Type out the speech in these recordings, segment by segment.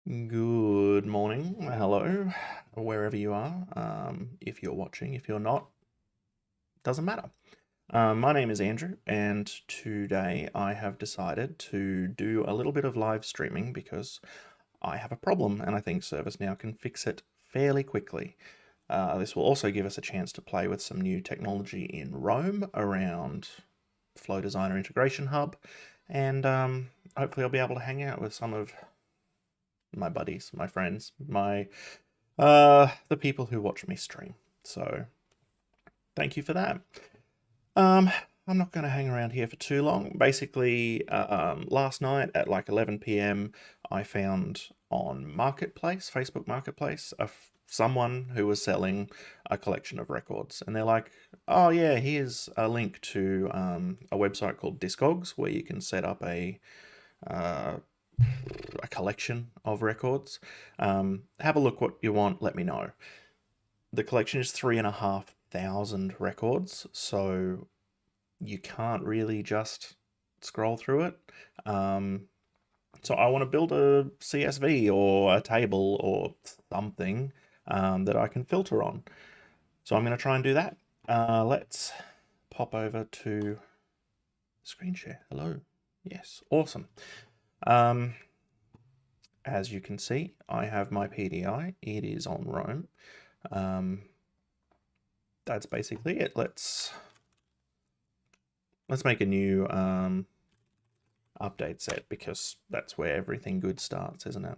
Good morning, hello, wherever you are. If you're watching, if you're not, doesn't matter. My name is Andrew, and today I have decided to do a little bit of live streaming because I have a problem and I think ServiceNow can fix it fairly quickly. This will also give us a chance to play with some new technology in Rome around Flow Designer Integration Hub, and hopefully I'll be able to hang out with some of my buddies, my friends, the people who watch me stream. So thank you for that. I'm not going to hang around here for too long. Basically, last night at like 11 p.m., I found on Marketplace, Facebook Marketplace, someone who was selling a collection of records. And they're like, oh yeah, here's a link to a website called Discogs where you can set up uh, a collection of records. Have a look what you want, let me know. The collection is 3,500 records, so you can't really just scroll through it. So I want to build a CSV or a table or something that I can filter on. So I'm going to try and do that. Let's pop over to screen share. Hello. Yes, awesome. As you can see, I have my PDI. It is on Rome. That's basically it. Let's make a new update set because that's where everything good starts, isn't it?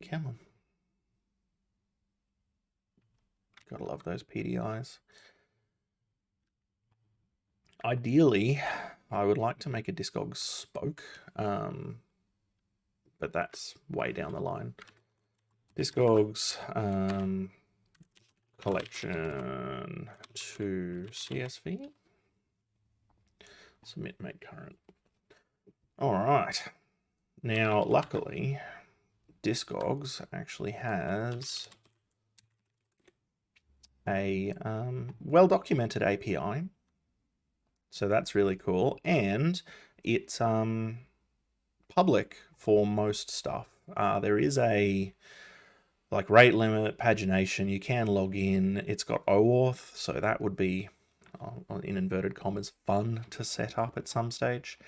Come on. Gotta love those PDIs. Ideally, I would like to make a Discogs spoke, but that's way down the line. Discogs collection to CSV. Submit, make current. All right. Now, luckily, Discogs actually has a well-documented API. So that's really cool. And it's public for most stuff. There is a like rate limit, pagination. You can log in. It's got OAuth, so that would be, in inverted commas, fun to set up at some stage.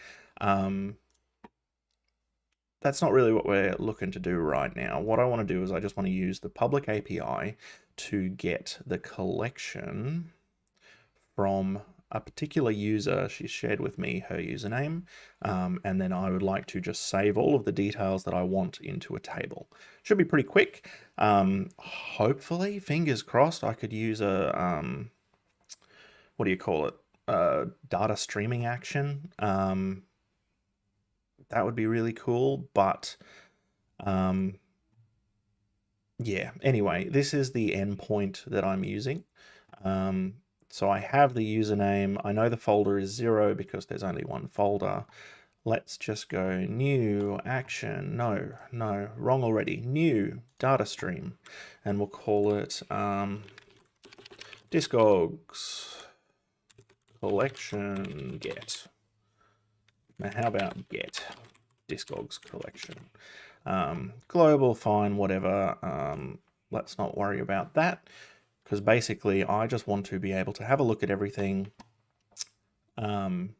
That's not really what we're looking to do right now. What I want to do is I just want to use the public API to get the collection from a particular user. She shared with me her username, and then I would like to just save all of the details that I want into a table. Should be pretty quick. Hopefully, fingers crossed, I could use a, what do you call it? Data streaming action. That would be really cool, but yeah, anyway, this is the endpoint that I'm using. So I have the username. I know the folder is 0 because there's only one folder. Let's just go new action. No, wrong already. New data stream. And we'll call it Discogs collection get. Now how about get Discogs collection? Global, fine, whatever. Let's not worry about that, because basically I just want to be able to have a look at everything and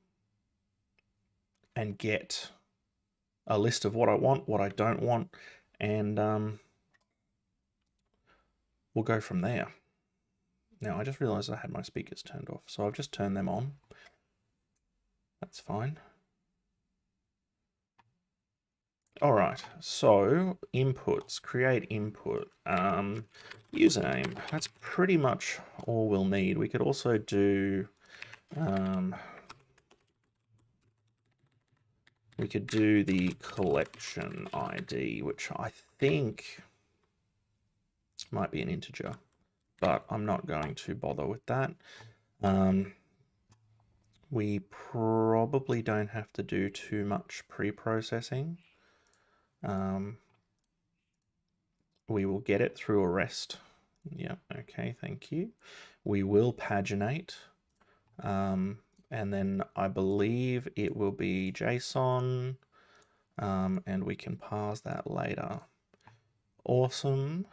get a list of what I want, what I don't want, and we'll go from there. Now I just realized I had my speakers turned off, so I've just turned them on. That's fine. All right, so inputs, create input, username. That's pretty much all we'll need. We could also do, we could do the collection ID, which I think might be an integer, but I'm not going to bother with that. We probably don't have to do too much pre-processing. We will get it through a REST. Yeah, okay, thank you. We will paginate. And then I believe it will be JSON, and we can parse that later. Awesome.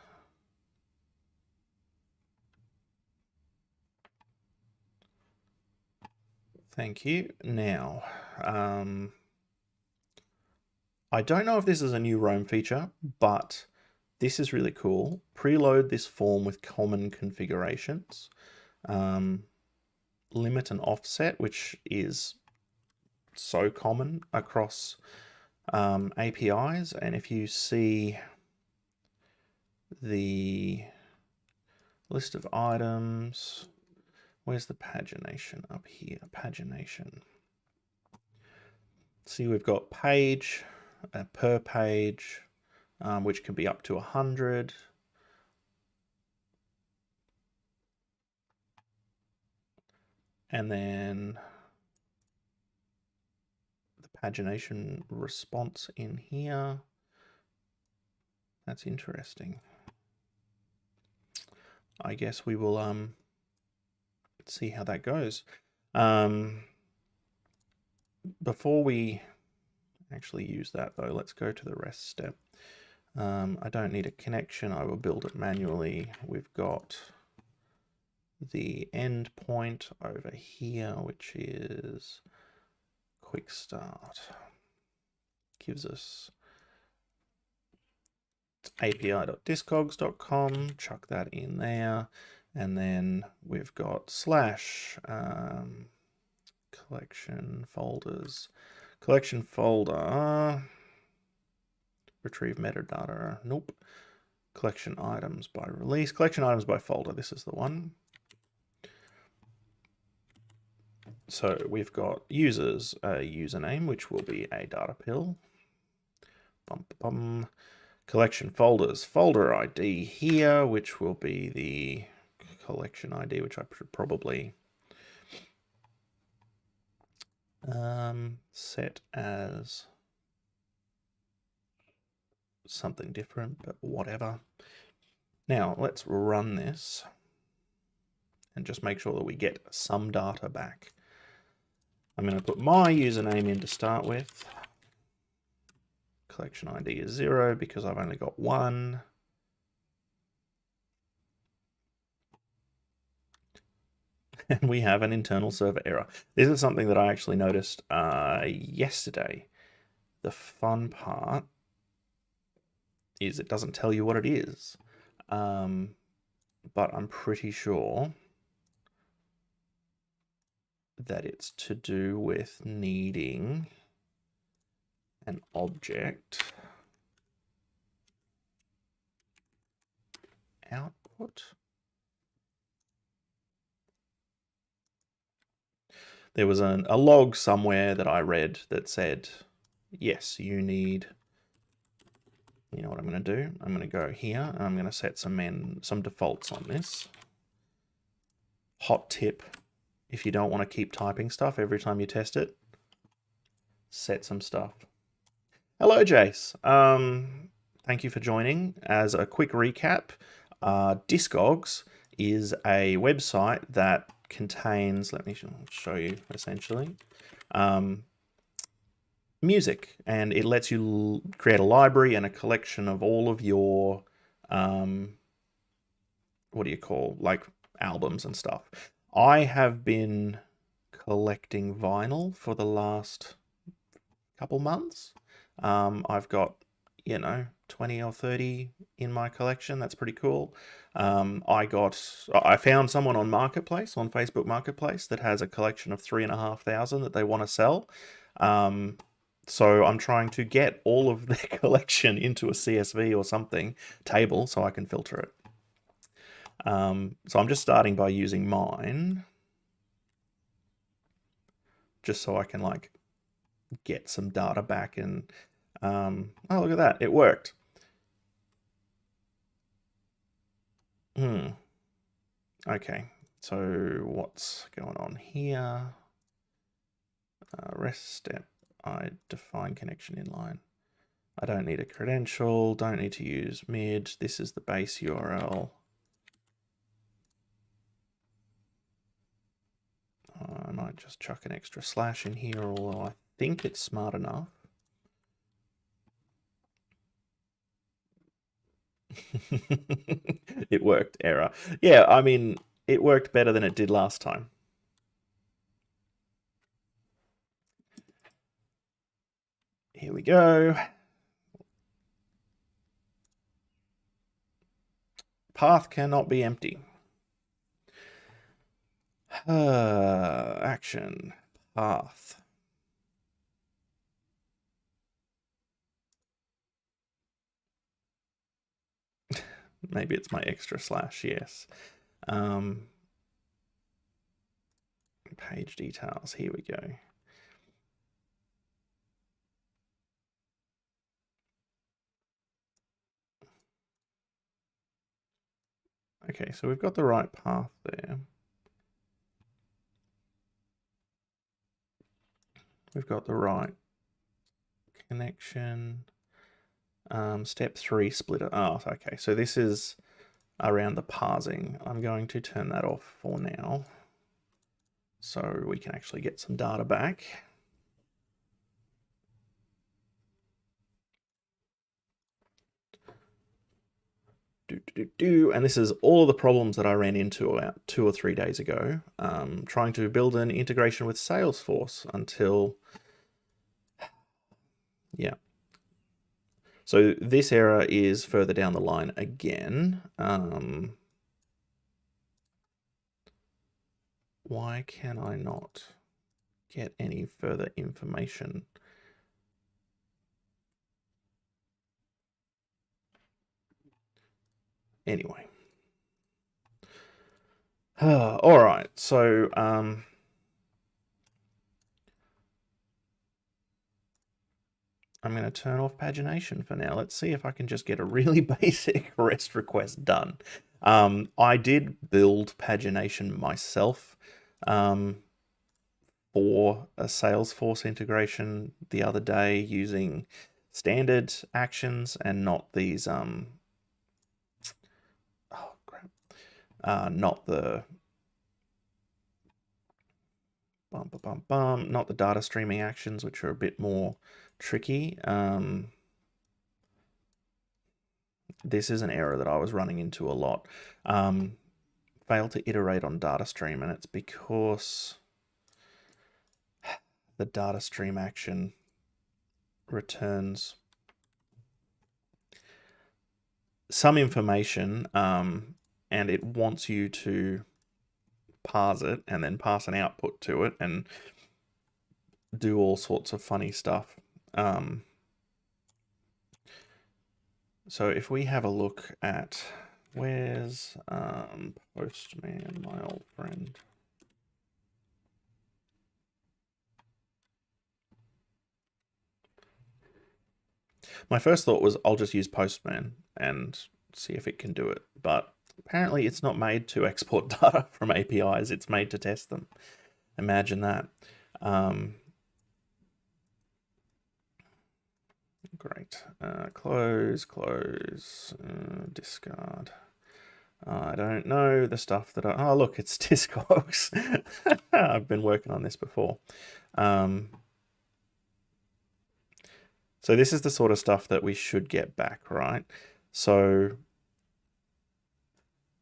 Thank you. Now, I don't know if this is a new Roam feature, but this is really cool. Preload this form with common configurations. Limit and offset, which is so common across APIs. And if you see the list of items, where's the pagination? Up here, pagination. See, we've got page, per page, which can be up to 100. And then the pagination response in here. That's interesting. I guess we will see how that goes. Before we actually use that though, let's go to the rest step. I don't need a connection. I will build it manually. We've got the endpoint over here, which is quick start. Gives us api.discogs.com, chuck that in there. And then we've got slash collection folders, collection folder, retrieve metadata, nope. Collection items by release, collection items by folder, this is the one. So we've got users, a username, which will be a data pill. Collection folders, folder ID here, which will be the collection ID, which I should probably set as something different, but whatever. Now let's run this and just make sure that we get some data back. I'm going to put my username in to start with. Collection ID is 0 because I've only got one. And we have an internal server error. This is something that I actually noticed yesterday. The fun part is it doesn't tell you what it is. But I'm pretty sure that it's to do with needing an object output. There was a log somewhere that I read that said, yes, you need, you know what I'm going to do? I'm going to go here and I'm going to set some defaults on this. Hot tip, if you don't want to keep typing stuff every time you test it, set some stuff. Hello, Jace. Thank you for joining. As a quick recap, Discogs is a website that contains, let me show you essentially, music, and it lets you create a library and a collection of all of your, what do you call, like albums and stuff. I have been collecting vinyl for the last couple months. I've got, you know, 20 or 30 in my collection. That's pretty cool. I found someone on Marketplace, on Facebook Marketplace, that has a collection of 3,500 that they want to sell. So I'm trying to get all of their collection into a CSV or something table so I can filter it. So I'm just starting by using mine, just so I can like get some data back. And oh, look at that, it worked. Okay, so what's going on here? Rest step, I define connection inline. I don't need a credential, don't need to use mid. This is the base URL. I might just chuck an extra slash in here, although I think it's smart enough. It worked, error. Yeah, I mean, it worked better than it did last time. Here we go. Path cannot be empty. Action. Path. Maybe it's my extra slash, yes. Page details, here we go. Okay, so we've got the right path there. We've got the right connection. Step 3 splitter. Oh, okay. So this is around the parsing. I'm going to turn that off for now, so we can actually get some data back. And this is all of the problems that I ran into about 2 or 3 days ago, trying to build an integration with Salesforce until, yeah. So this error is further down the line again. Why can I not get any further information? Anyway. All right, so I'm going to turn off pagination for now. Let's see if I can just get a really basic REST request done. I did build pagination myself for a Salesforce integration the other day using standard actions and not these not the not the data streaming actions, which are a bit more tricky. This is an error that I was running into a lot. Failed to iterate on data stream, and it's because the data stream action returns some information, and it wants you to parse it and then pass an output to it and do all sorts of funny stuff. So if we have a look at where's Postman, my old friend. My first thought was I'll just use Postman and see if it can do it, but apparently it's not made to export data from APIs, it's made to test them. Imagine that. Great. Close, discard. I don't know the stuff that oh, look, it's Discogs. I've been working on this before. So this is the sort of stuff that we should get back, right? So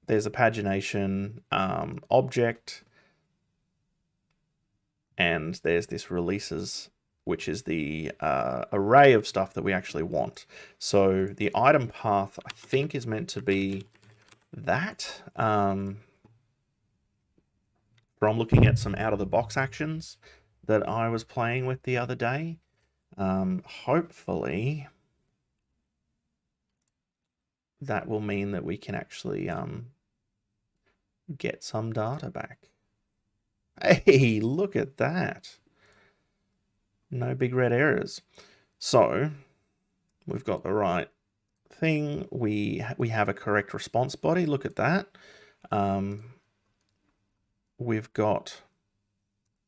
there's a pagination object, and there's this releases, which is the array of stuff that we actually want. So the item path, I think, is meant to be that. From looking at some out-of-the-box actions that I was playing with the other day. Hopefully that will mean that we can actually get some data back. Hey, look at that. No big red errors. So we've got the right thing. We have a correct response body. Look at that. We've got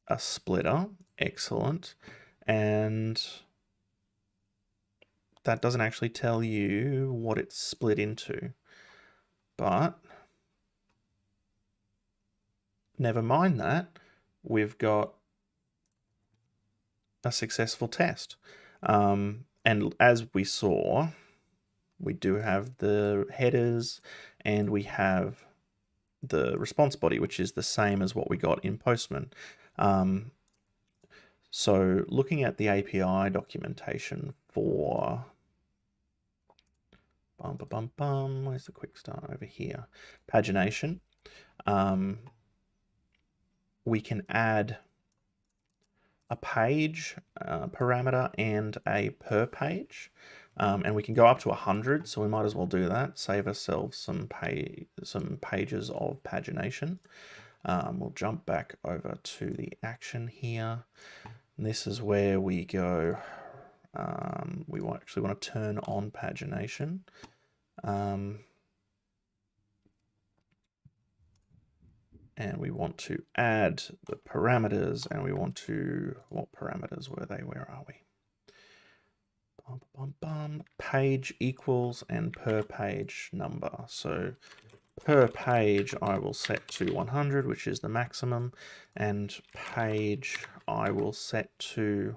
a splitter. Excellent. And that doesn't actually tell you what it's split into. But never mind that. we've got a successful test. And as we saw, we do have the headers and we have the response body, which is the same as what we got in Postman. So looking at the API documentation for where's the quick start over here? Pagination. We can add a page parameter and a per page. And we can go up to 100, so we might as well do that. Save ourselves some pages of pagination. We'll jump back over to the action here. And this is where we go. We actually want to turn on pagination. And we want to add the parameters, and we want to, what parameters were they? Where are we? Page equals and per page number. So per page I will set to 100, which is the maximum, and page I will set to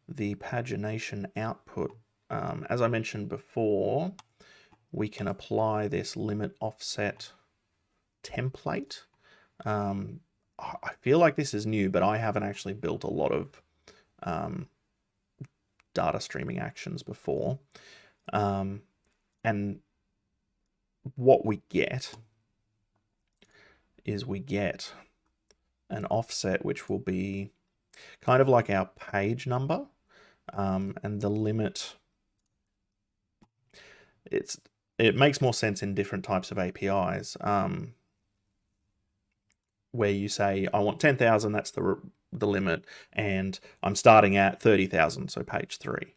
the pagination output. As I mentioned before, we can apply this limit offset template. I feel like this is new, but I haven't actually built a lot of data streaming actions before. And what we get is we get an offset which will be kind of like our page number, and the limit, it makes more sense in different types of APIs, where you say I want 10,000, that's the limit, and I'm starting at 30,000, so page 3.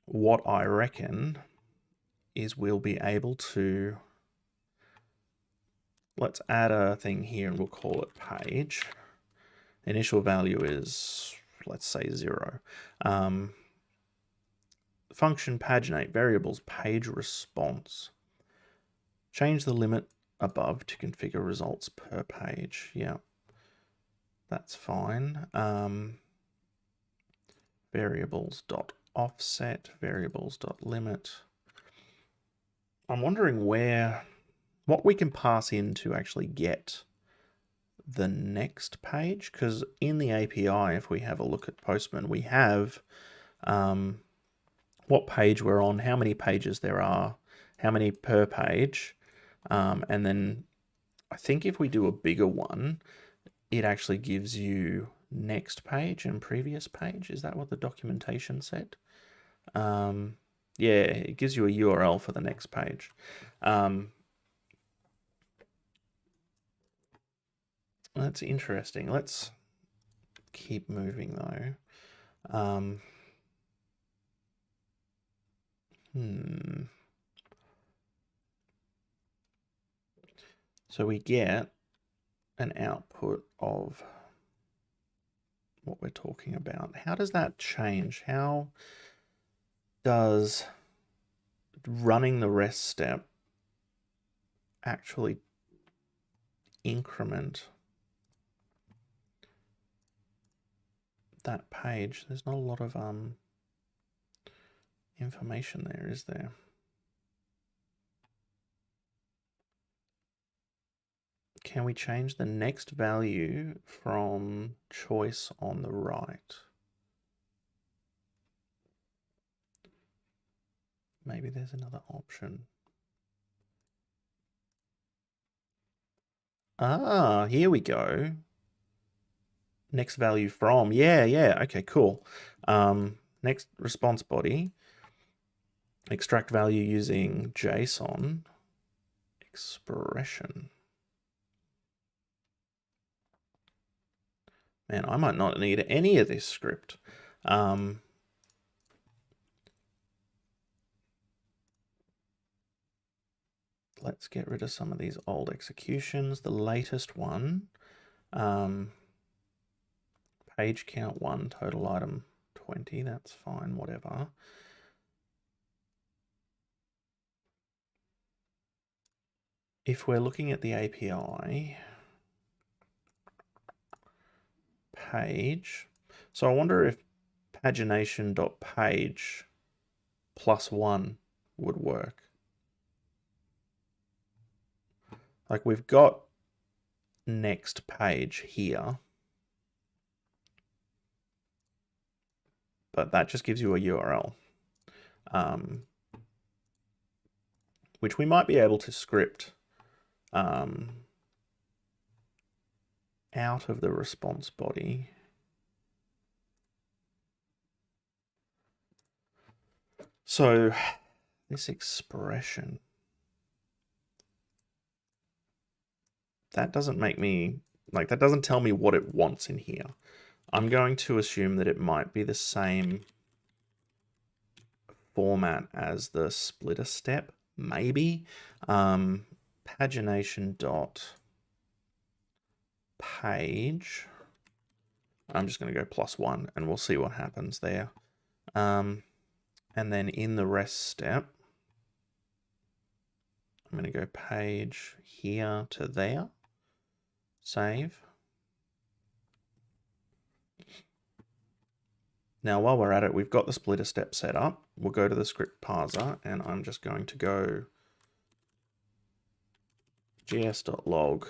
What I reckon is we'll be able to, let's add a thing here and we'll call it page. Initial value is, let's say 0. Function paginate, variables, page response. Change the limit above to configure results per page. Yeah, that's fine. Variables.offset, variables.limit. I'm wondering what we can pass in to actually get the next page, because in the API, if we have a look at Postman, we have what page we're on, how many pages there are, how many per page, and then I think if we do a bigger one, it actually gives you next page and previous page. Is that what the documentation said? Yeah, it gives you a URL for the next page. That's interesting. Let's keep moving though. So we get an output of what we're talking about. How does that change? How does running the rest step actually increment that page? There's not a lot of information there, is there? Can we change the next value from choice on the right? Maybe there's another option. Ah, here we go. Next value from, yeah, okay, cool. Next response body, extract value using JSON expression. Man, I might not need any of this script. Let's get rid of some of these old executions. The latest one, page count 1, total item 20, that's fine, whatever. If we're looking at the API, page. So I wonder if pagination.page +1 would work. Like we've got next page here, but that just gives you a URL, which we might be able to script out of the response body. So this expression, that doesn't make me, like, that doesn't tell me what it wants in here. I'm going to assume that it might be the same format as the splitter step, maybe. Pagination.page. I'm just going to go +1 and we'll see what happens there. And then in the rest step, I'm going to go page here to there, save. Now, while we're at it, we've got the splitter step set up. We'll go to the script parser and I'm just going to go gs.log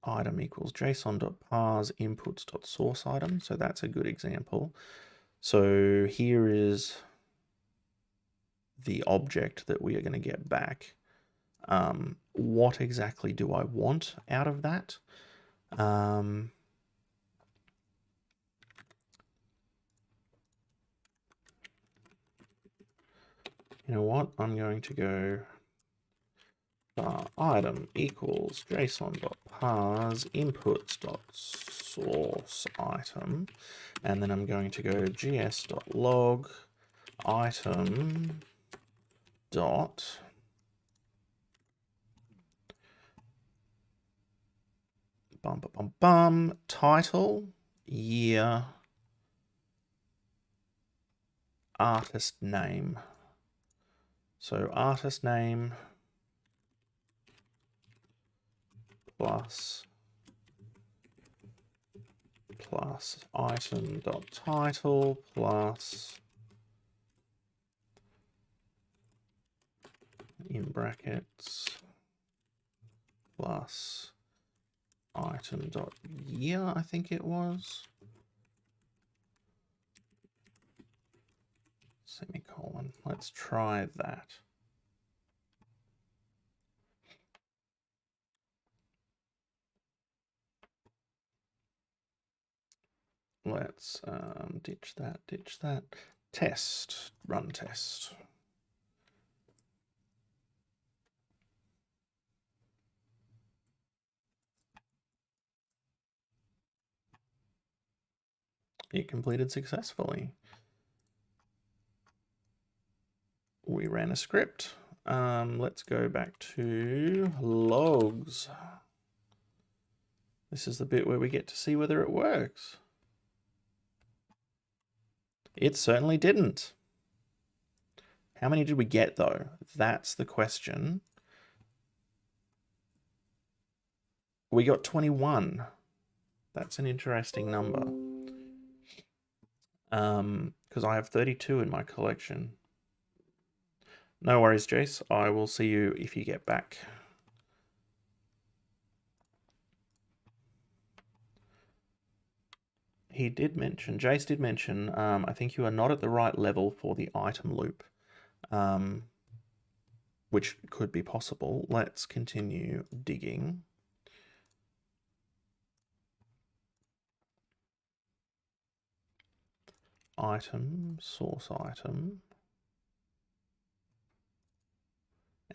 item equals json.parse inputs.source item. So that's a good example. So here is the object that we are going to get back. What exactly do I want out of that? You know what? I'm going to go item equals json.parse inputs.source item, and then I'm going to go gs.log item dot title, year, artist name. So artist name plus item.title plus in brackets plus item.year, I think it was. Semicolon. Let's try that. Let's ditch that. Test, run test. It completed successfully. We ran a script. Let's go back to logs. This is the bit where we get to see whether it works. It certainly didn't. How many did we get though? That's the question. We got 21. That's an interesting number. Because I have 32 in my collection. No worries, Jace. I will see you if you get back. He did mention, Jace did mention, I think you are not at the right level for the item loop, which could be possible. Let's continue digging. Item, source item,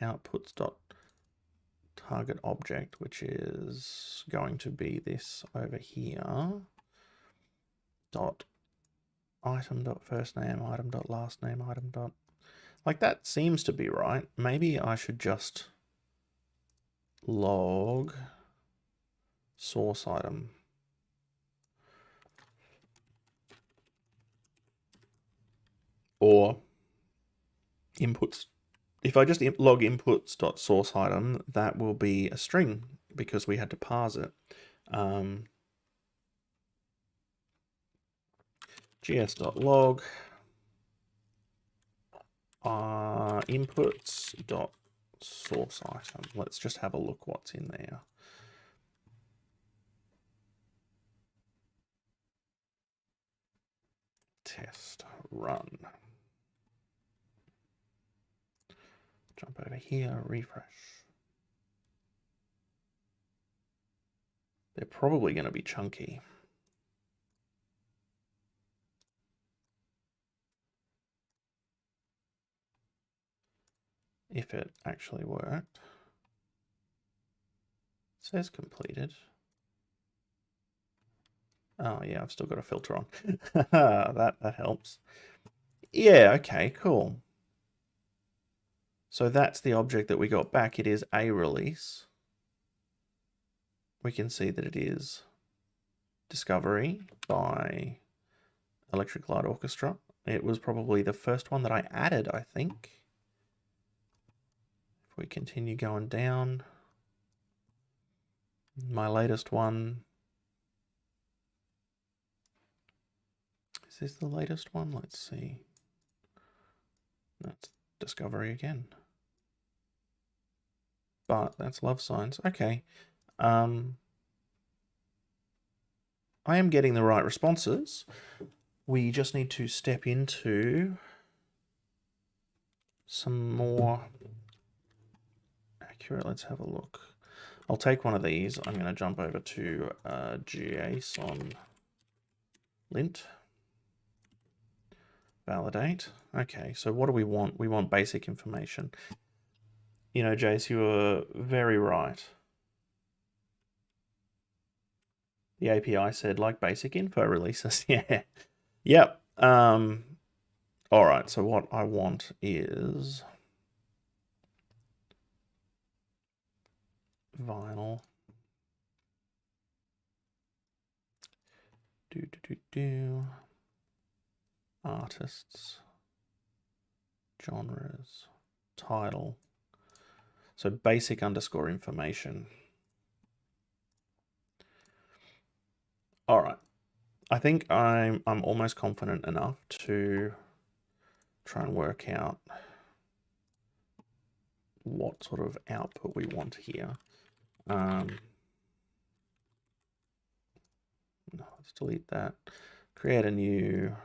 outputs.target object, which is going to be this over here. Dot item dot first name, item dot last name, item dot, like that seems to be right. Maybe I should just log source item. Or inputs. If I just log inputs.source item, that will be a string because we had to parse it. gs.log inputs.source item. Let's just have a look what's in there. Test run. Jump over here, refresh. They're probably going to be chunky. If it actually worked. It says completed. Oh yeah, I've still got a filter on. that helps. Yeah, okay, cool. So that's the object that we got back. It is a release. We can see that it is Discovery by Electric Light Orchestra. It was probably the first one that I added, I think. If we continue going down, my latest one. Is this the latest one? Let's see. That's Discovery again. But that's Love Signs. Okay. I am getting the right responses. We just need to step into some more accurate. Let's have a look. I'll take one of these. I'm going to jump over to JSON lint. Validate. Okay, so what do we want? We want basic information. You know, Jace, you were very right. The API said like basic info releases. Yeah. Yep. All right, so what I want is vinyl. Artists. Genres. Title. So basic underscore information. All right. I think I'm almost confident enough to try and work out what sort of output we want here. No, let's delete that. Create a new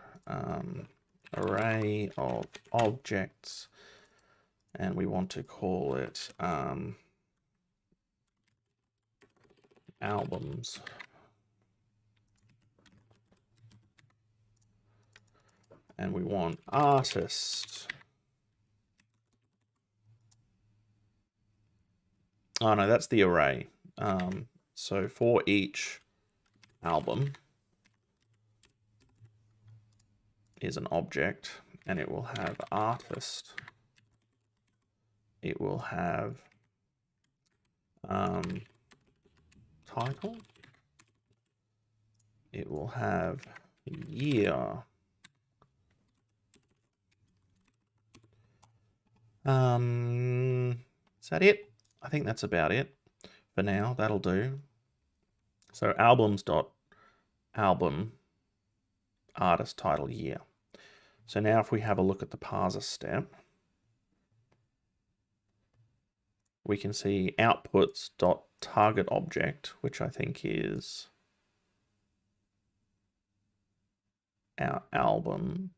array of objects, and we want to call it albums. And we want artist. Oh no, that's the array. So for each album is an object, and it will have artist. It will have title. It will have year. Is that it? I think that's about it for now. That'll do. So albums.album artist title year. So now if we have a look at the parser step, we can see outputs.target object, which I think is our album.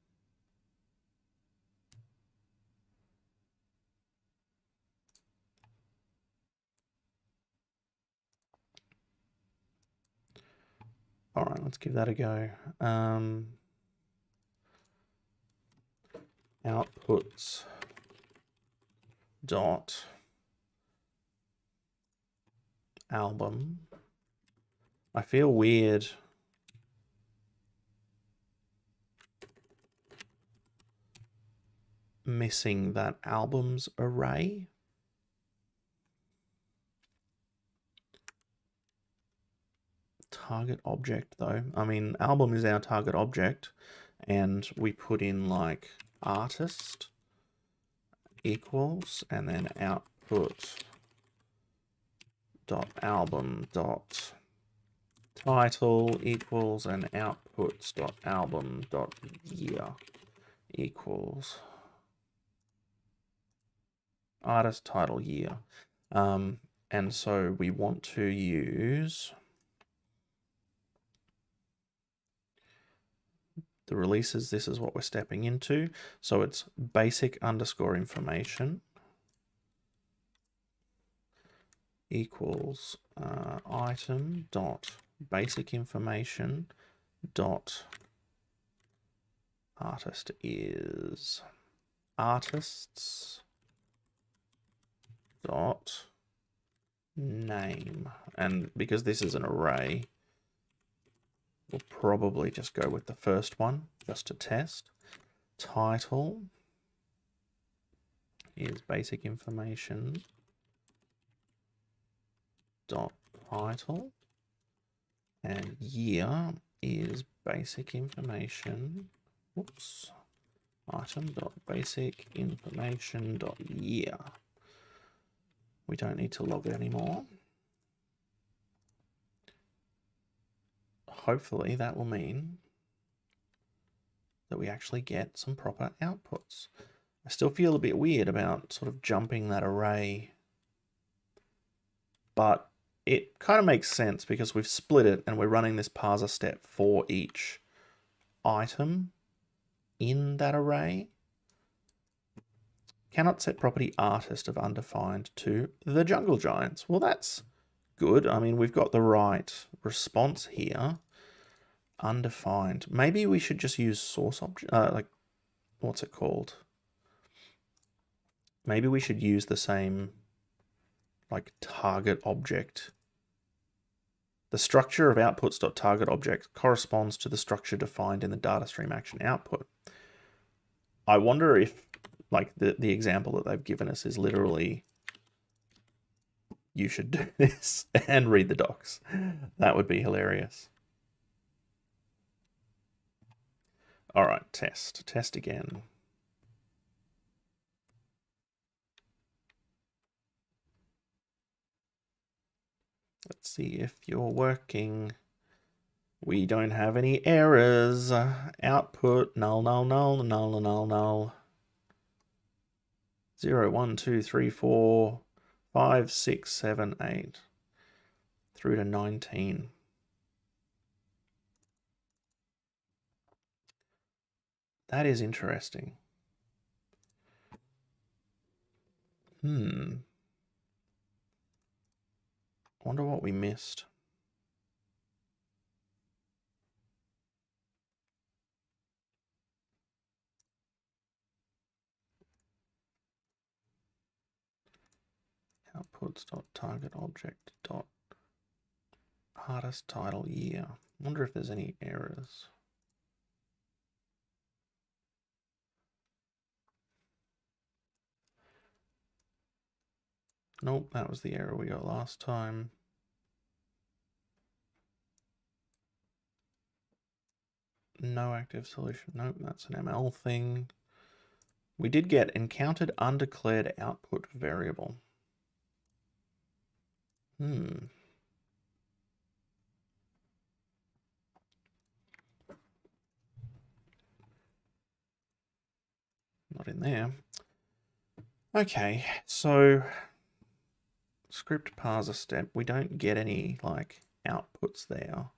All right, let's give that a go. Outputs dot album. I feel weird missing that albums array. Target object though. I mean, album is our target object, and we put in like artist equals and then output outputs.album.title equals and outputs.album.year equals artist title year. And so we want to use the releases. This is what we're stepping into. So it's basic underscore information equals item dot basic information dot artist is artists dot name. And because this is an array, we'll probably just go with the first one just to test. Title is basic information dot title, and year is basic information, item dot basic information dot year. We don't need to log it anymore. Hopefully that will mean that we actually get some proper outputs. I still feel a bit weird about sort of jumping that array, but it kind of makes sense because we've split it and we're running this parser step for each item in that array. Cannot set property artist of undefined to the jungle giants. Well, that's good. I mean, we've got the right response here. Undefined. Maybe we should just use source object, like, what's it called? Maybe we should use the same, like, target object. The structure of outputs.target object corresponds to the structure defined in the data stream action output. I wonder if, like, the example that they've given us is literally, you should do this and read the docs. That would be hilarious. All right, test again. Let's see if you're working. We don't have any errors. Output, null, null, null, null, null, null. 0, 1, 2, 3, 4, 5, 6, 7, 8, through to 19. That is interesting. I wonder what we missed. Outputs.target object dot artist title year. I wonder if there's any errors. Nope, that was the error we got last time. No active solution. Nope, that's an ML thing. We did get encountered undeclared output variable. Not in there. Okay, so script parser step, we don't get any like outputs there.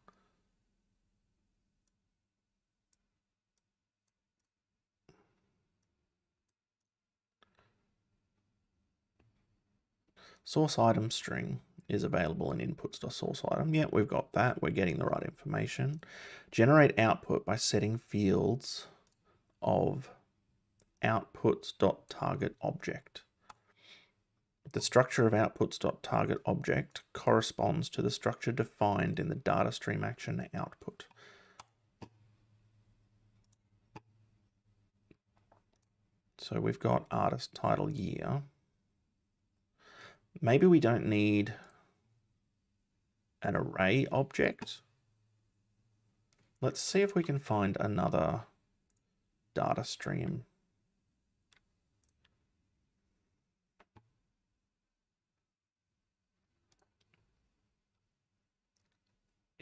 Source item string is available in inputs.source item. Yeah, we've got that. We're getting the right information. Generate output by setting fields of outputs.target object. The structure of outputs.target object corresponds to the structure defined in the data stream action output. So we've got artist title year. Maybe we don't need an array object. Let's see if we can find another data stream.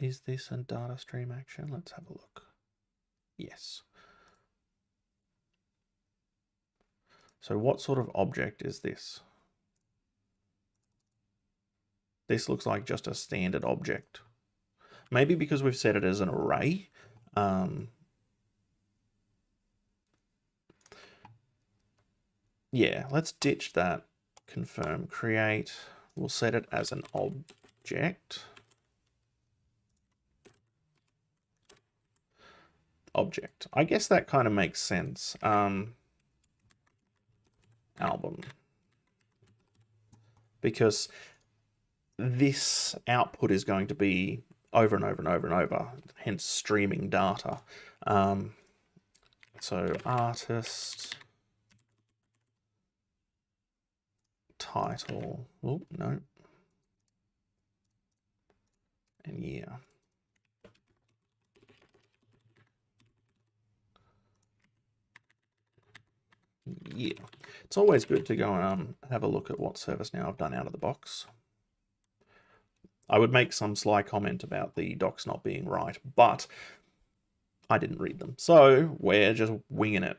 Is this a data stream action? Let's have a look. Yes. So what sort of object is this? This looks like just a standard object. Maybe because we've set it as an array. Yeah, let's ditch that. Confirm, create. We'll set it as an object. Object. I guess that kind of makes sense. Album. Because this output is going to be over and over and over and over, hence streaming data. So artist, title, oh, no, and year. Yeah, it's always good to go and have a look at what ServiceNow have done out of the box. I would make some sly comment about the docs not being right, but I didn't read them, so we're just winging it.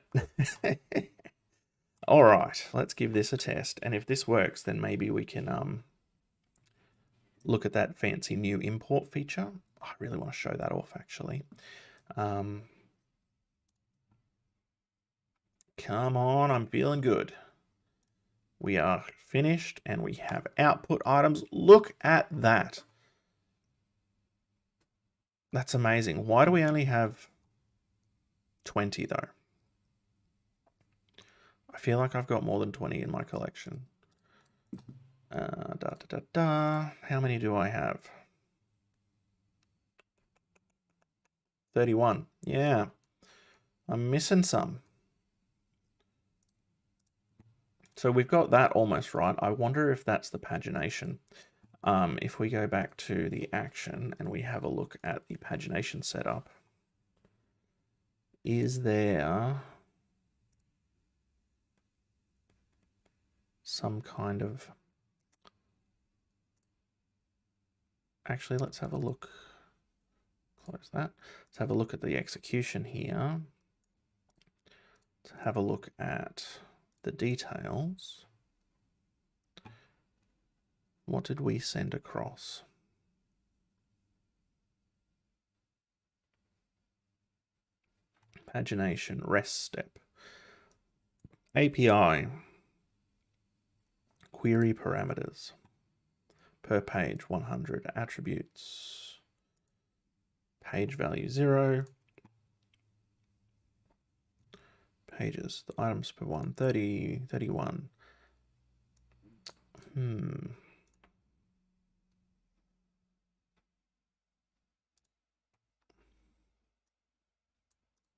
All right, let's give this a test, and if this works, then maybe we can look at that fancy new import feature. I really want to show that off, actually. Come on, I'm feeling good. We are finished and we have output items. Look at that. That's amazing. Why do we only have 20 though? I feel like I've got more than 20 in my collection. How many do I have? 31. Yeah, I'm missing some. So we've got that almost right. I wonder if that's the pagination. If we go back to the action and we have a look at the pagination setup, is there some kind of... Actually, let's have a look. Close that. Let's have a look at the execution here. Let's have a look at the details. What did we send across? Pagination, rest step. API. Query parameters. Per page 100 attributes. Page value 0. Pages, the items per 1, 30, 31.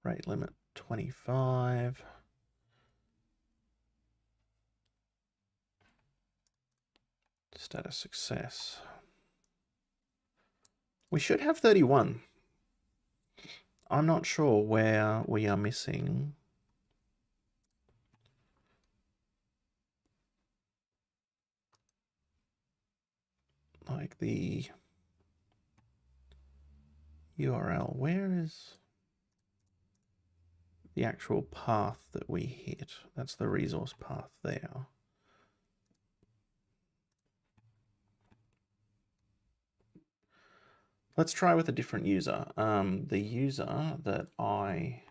Rate limit 25. Status success. We should have 31. I'm not sure where we are missing. Like the URL, where is the actual path that we hit? That's the resource path there. Let's try with a different user. The user that I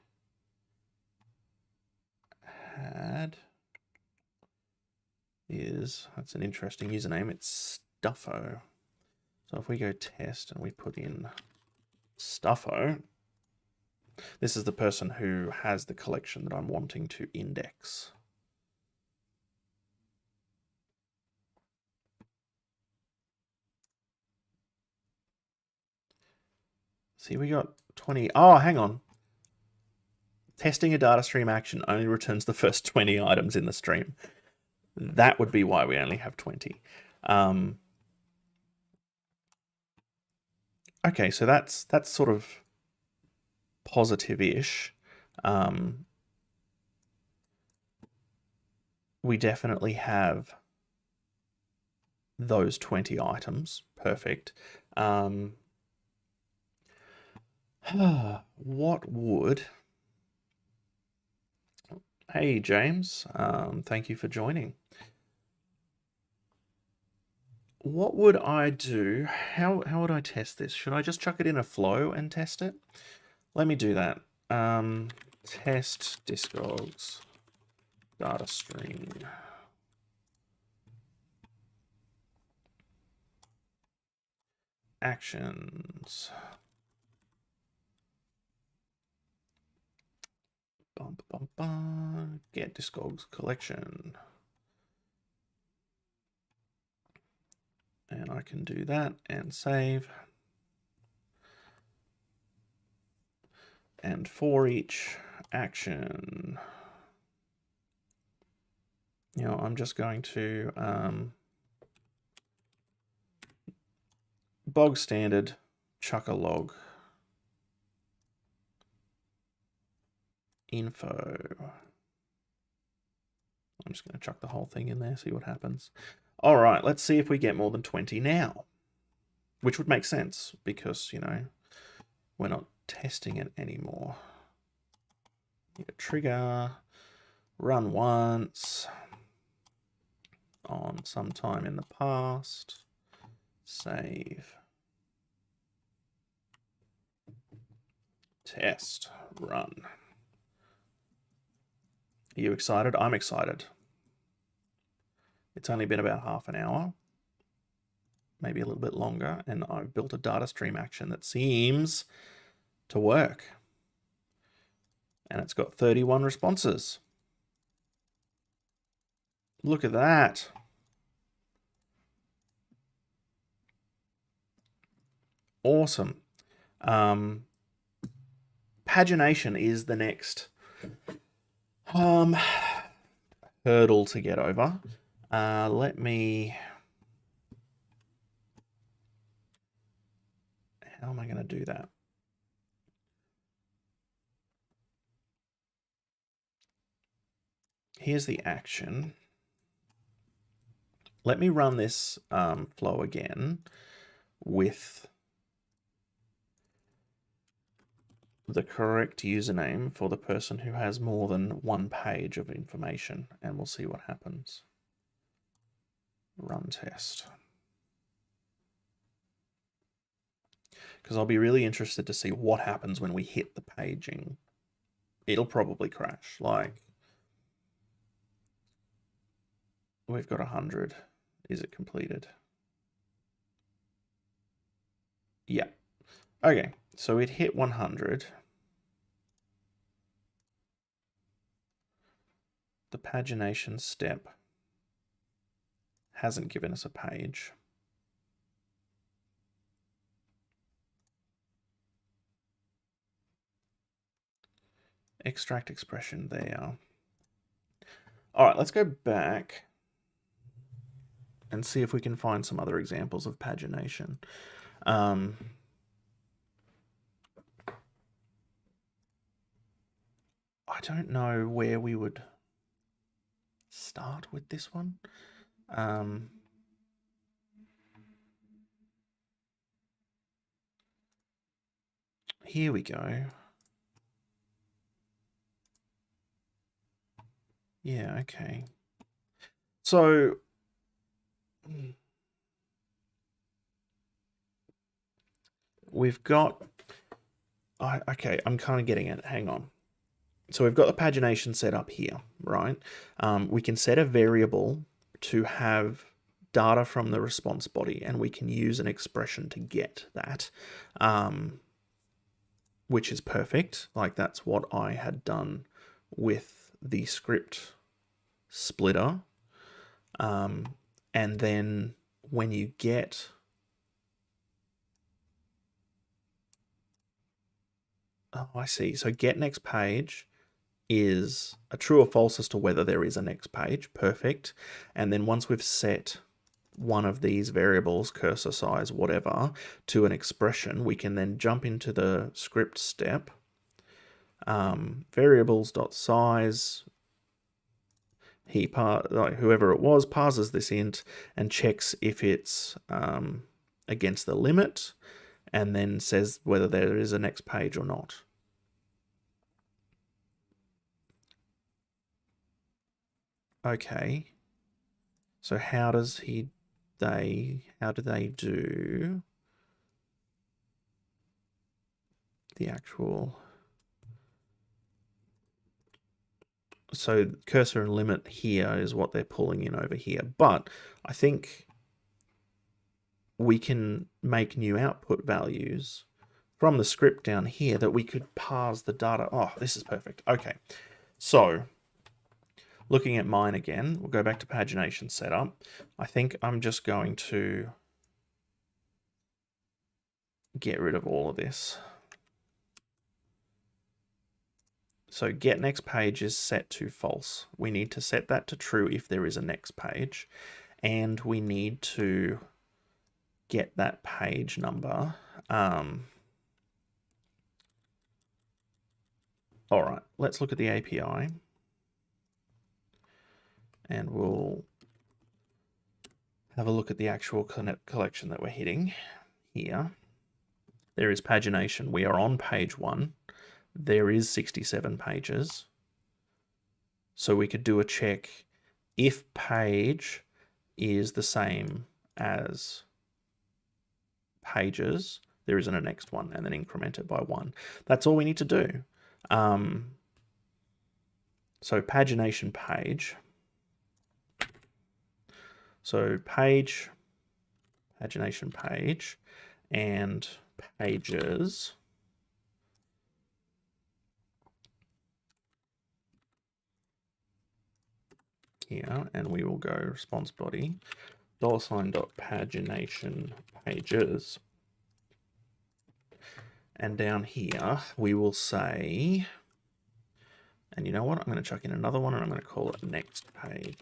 had is, that's an interesting username, it's Stuffo. So if we go test and we put in Stuffo, this is the person who has the collection that I'm wanting to index. See, we got 20. Oh, hang on. Testing a data stream action only returns the first 20 items in the stream. That would be why we only have 20. Okay, so that's sort of positive-ish. We definitely have those 20 items. Perfect. What would... Hey, James. Thank you for joining. What would I do? How would I test this? Should I just chuck it in a flow and test it? Let me do that. Test Discogs data stream. Actions. Get Discogs collection. And I can do that and save. And for each action, you know, I'm just going to bog standard chuck a log info. I'm just going to chuck the whole thing in there, see what happens. All right, let's see if we get more than 20 now, which would make sense because, you know, we're not testing it anymore. Need a trigger, run once on some time in the past, save, test, run. Are you excited? I'm excited. It's only been about half an hour, maybe a little bit longer, and I've built a data stream action that seems to work. And it's got 31 responses. Look at that. Awesome. Pagination is the next hurdle to get over. Let me... How am I going to do that? Here's the action. Let me run this flow again with the correct username for the person who has more than one page of information, and we'll see what happens. Run test. Because I'll be really interested to see what happens when we hit the paging. It'll probably crash. Like, we've got 100. Is it completed? Yeah. Okay, so it hit 100. The pagination step hasn't given us a page. Extract expression there. All right, let's go back and see if we can find some other examples of pagination. I don't know where we would start with this one. Here we go. Yeah, okay. So we've got, okay, I'm kind of getting it. Hang on. So we've got the pagination set up here, right? We can set a variable to have data from the response body, and we can use an expression to get that, which is perfect. Like, that's what I had done with the script splitter. And then when you get I see. So get next page is a true or false as to whether there is a next page. Perfect. And then once we've set one of these variables, cursor size, whatever, to an expression, we can then jump into the script step, variables.size. Whoever it was parses this int and checks if it's against the limit, and then says whether there is a next page or not. Okay. So how do they do the actual? So cursor and limit here is what they're pulling in over here. But I think we can make new output values from the script down here that we could parse the data. Oh, this is perfect. Okay. So looking at mine again, we'll go back to pagination setup. I think I'm just going to get rid of all of this. So get next page is set to false. We need to set that to true if there is a next page. And we need to get that page number. All right, let's look at the API. And we'll have a look at the actual collection that we're hitting here. There is pagination. We are on page 1. There is 67 pages. So we could do a check if page is the same as pages, there isn't a next one, and then increment it by 1. That's all we need to do. So pagination page. So page, pagination page, and pages. Here, and we will go response body $.pagination pages, and down here we will say, and you know what, I'm going to chuck in another one and I'm going to call it next page.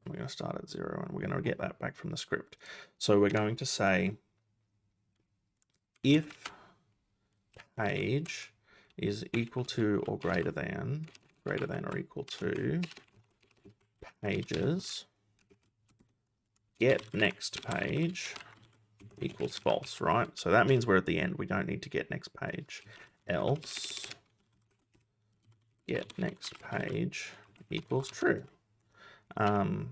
We're going to start at 0 and we're going to get that back from the script. So we're going to say if page is equal to or greater than or equal to pages, get next page equals false, right? So that means we're at the end. We don't need to get next page. Else get next page equals true. Should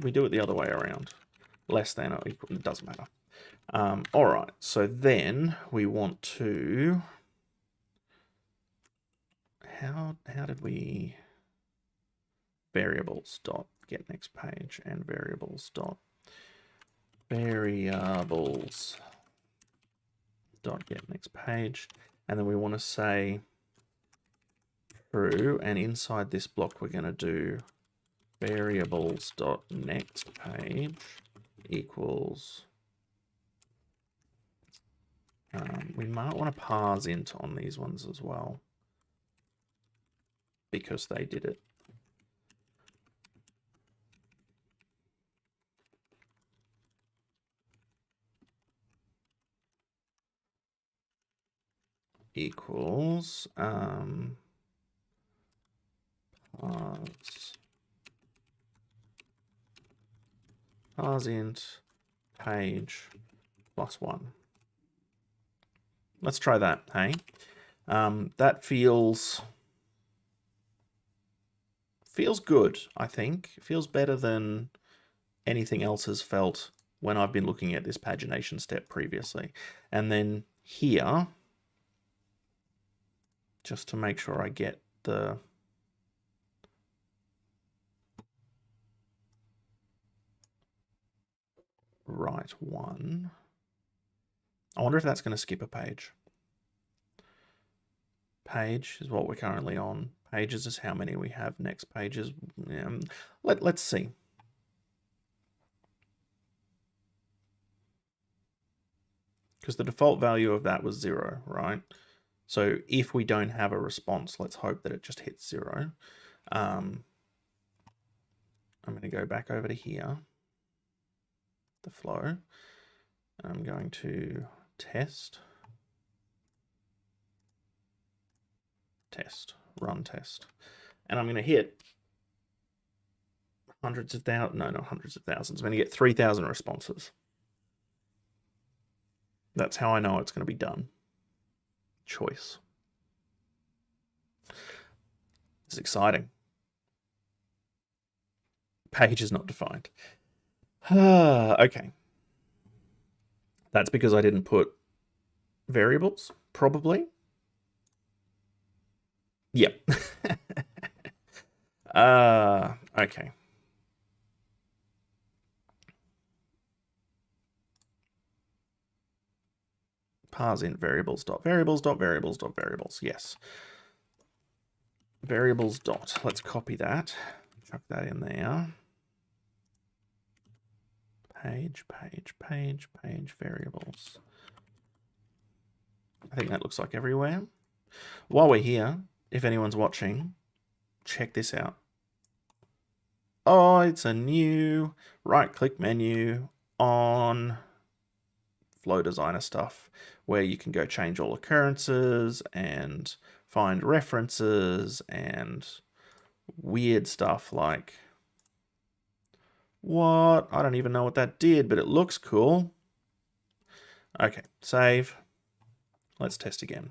we do it the other way around? Less than or equal, it doesn't matter. All right, so then we want to, how did we, variables dot get next page and variables dot get next page, and then we want to say true, and inside this block we're going to do variables dot next page equals, we might want to parse int on these ones as well because they did it. Equals parse int page +1. Let's try that, hey? That feels good, I think. It feels better than anything else has felt when I've been looking at this pagination step previously. And then here, just to make sure I get the right one. I wonder if that's going to skip a page. Page is what we're currently on. Pages is how many we have. Next pages. Let's see. Because the default value of that was 0, right? So if we don't have a response, let's hope that it just hits 0. I'm going to go back over to here, the flow. I'm going to test, run test. and I'm going to hit hundreds of thousands, no, not hundreds of thousands. I'm going to get 3,000 responses. That's how I know it's going to be done. Choice. It's exciting. Page is not defined. Okay. That's because I didn't put variables, probably. Yep. Okay. Parse int variables dot variables dot variables dot variables. Yes. Variables dot. Let's copy that. Chuck that in there. Page, page, page, page, variables. I think that looks like everywhere. While we're here, if anyone's watching, check this out. Oh, it's a new right-click menu on Flow Designer stuff where you can go change all occurrences and find references and weird stuff like, what? I don't even know what that did, but it looks cool. Okay, save. Let's test again.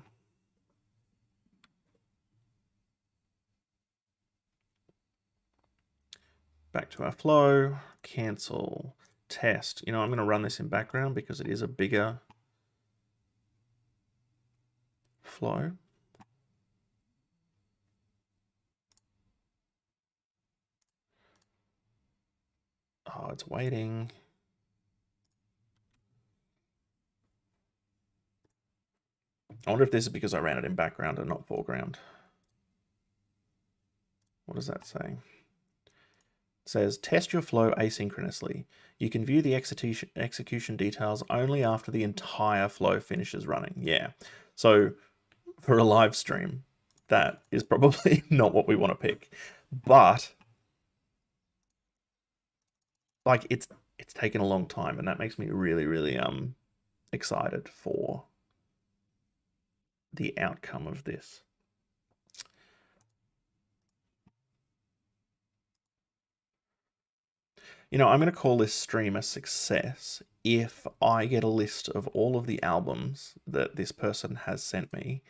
Back to our flow, cancel, test. You know, I'm going to run this in background because it is a bigger flow. Oh, it's waiting. I wonder if this is because I ran it in background and not foreground. What does that say? It says, test your flow asynchronously. You can view the execution details only after the entire flow finishes running. Yeah. So for a live stream, that is probably not what we want to pick. But like it's taken a long time, and that makes me really, really excited for the outcome of this. You know, I'm going to call this stream a success if I get a list of all of the albums that this person has sent me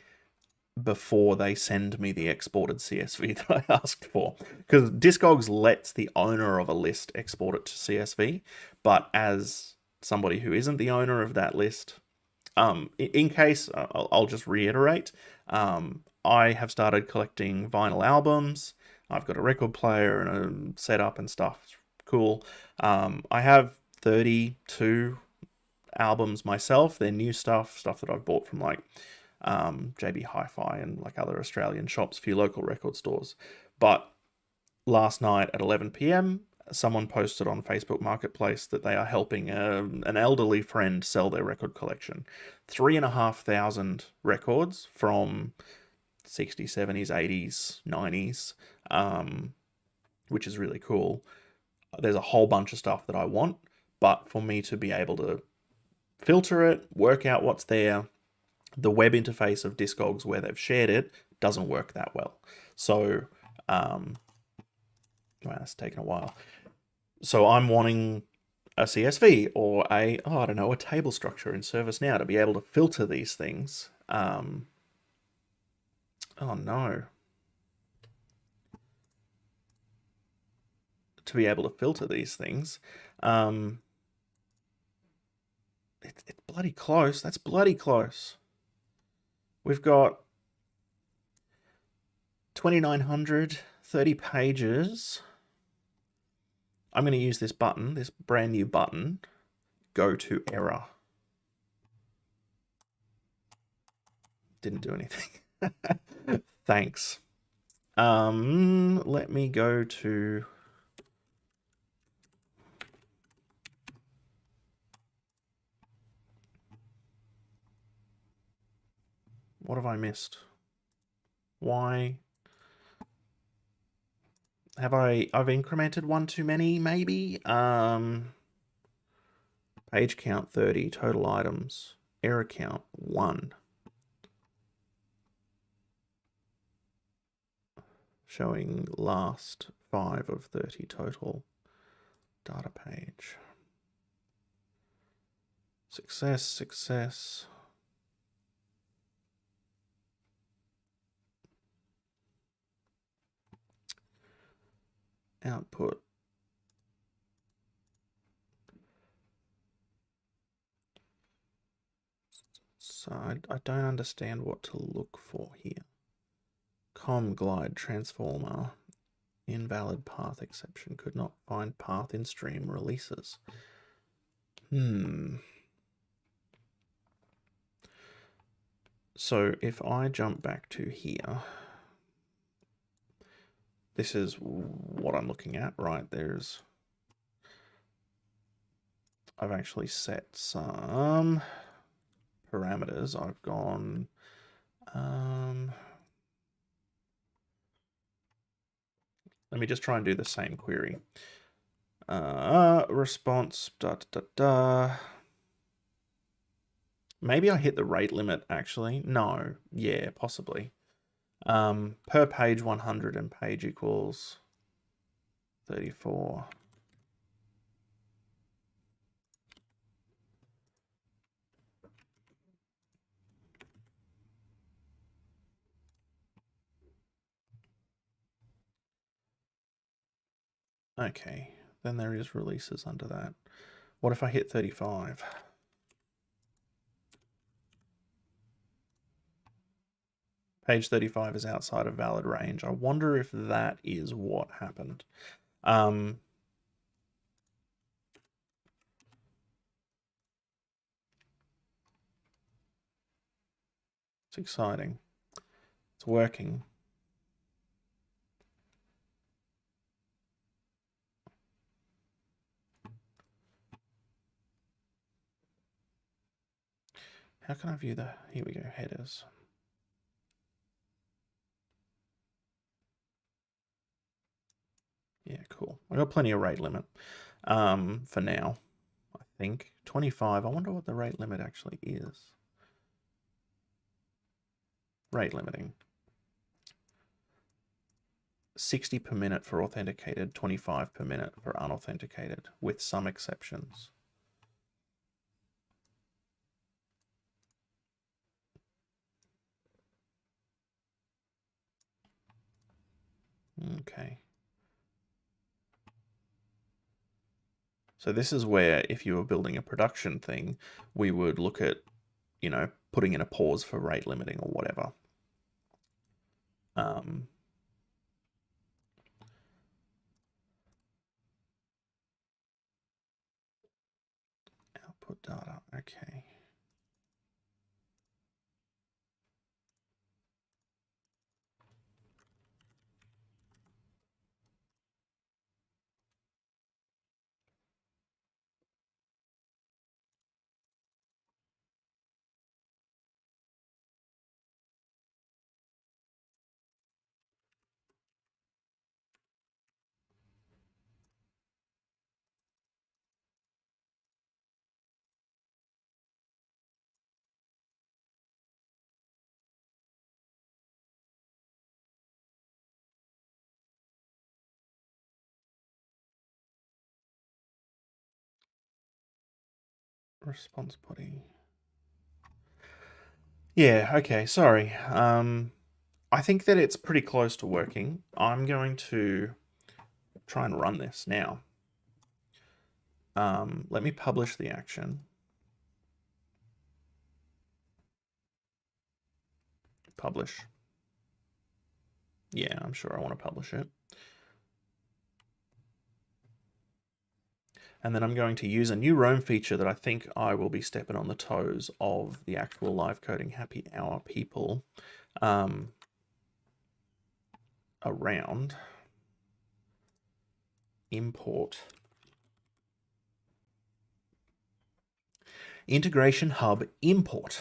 before they send me the exported CSV that I asked for. Because Discogs lets the owner of a list export it to CSV, but as somebody who isn't the owner of that list, in case, I'll just reiterate, I have started collecting vinyl albums. I've got a record player and a setup and stuff. It's cool. I have 32 albums myself. They're new stuff that I've bought from like JB Hi-Fi and like other Australian shops, a few local record stores. But last night at 11 p.m, someone posted on Facebook Marketplace that they are helping an elderly friend sell their record collection. 3,500 records from 60s, 70s, 80s, 90s, which is really cool. There's a whole bunch of stuff that I want, but for me to be able to filter it, work out what's there, the web interface of Discogs where they've shared it doesn't work that well. So, wow, it's taken a while. So I'm wanting a CSV or I don't know, a table structure in ServiceNow to be able to filter these things. Oh no. To be able to filter these things. It's bloody close. That's bloody close. We've got 2,900, 30 pages. I'm going to use this button, this brand new button, go to error. Didn't do anything. Thanks. Let me go to... What have I missed? Why? I've incremented one too many, maybe? Page count 30, total items, error count 1. showing last 5 of 30 total. Data page. Success, success. Output. So I don't understand what to look for here. Com glide transformer. Invalid path exception. Could not find path in stream releases. So if I jump back to here, this is what I'm looking at, right? I've actually set some parameters. I've gone, let me just try and do the same query. Response, Maybe I hit the rate limit, actually. No, yeah, possibly. Per page 100 and page equals 34. Okay, then there is releases under that. What if I hit 35? Page 35 is outside of valid range. I wonder if that is what happened. It's exciting. It's working. How can I view the, here we go, headers. Yeah, cool. I got plenty of rate limit for now, I think. 25, I wonder what the rate limit actually is. Rate limiting. 60 per minute for authenticated, 25 per minute for unauthenticated, with some exceptions. Okay. So this is where, if you were building a production thing, we would look at, you know, putting in a pause for rate limiting or whatever. Output data, okay. Response body. Yeah, okay, sorry. I think that it's pretty close to working. I'm going to try and run this now. Let me publish the action. Publish. Yeah, I'm sure I want to publish it. And then I'm going to use a new Roam feature that I think I will be stepping on the toes of the actual live coding happy hour people around import IntegrationHub import.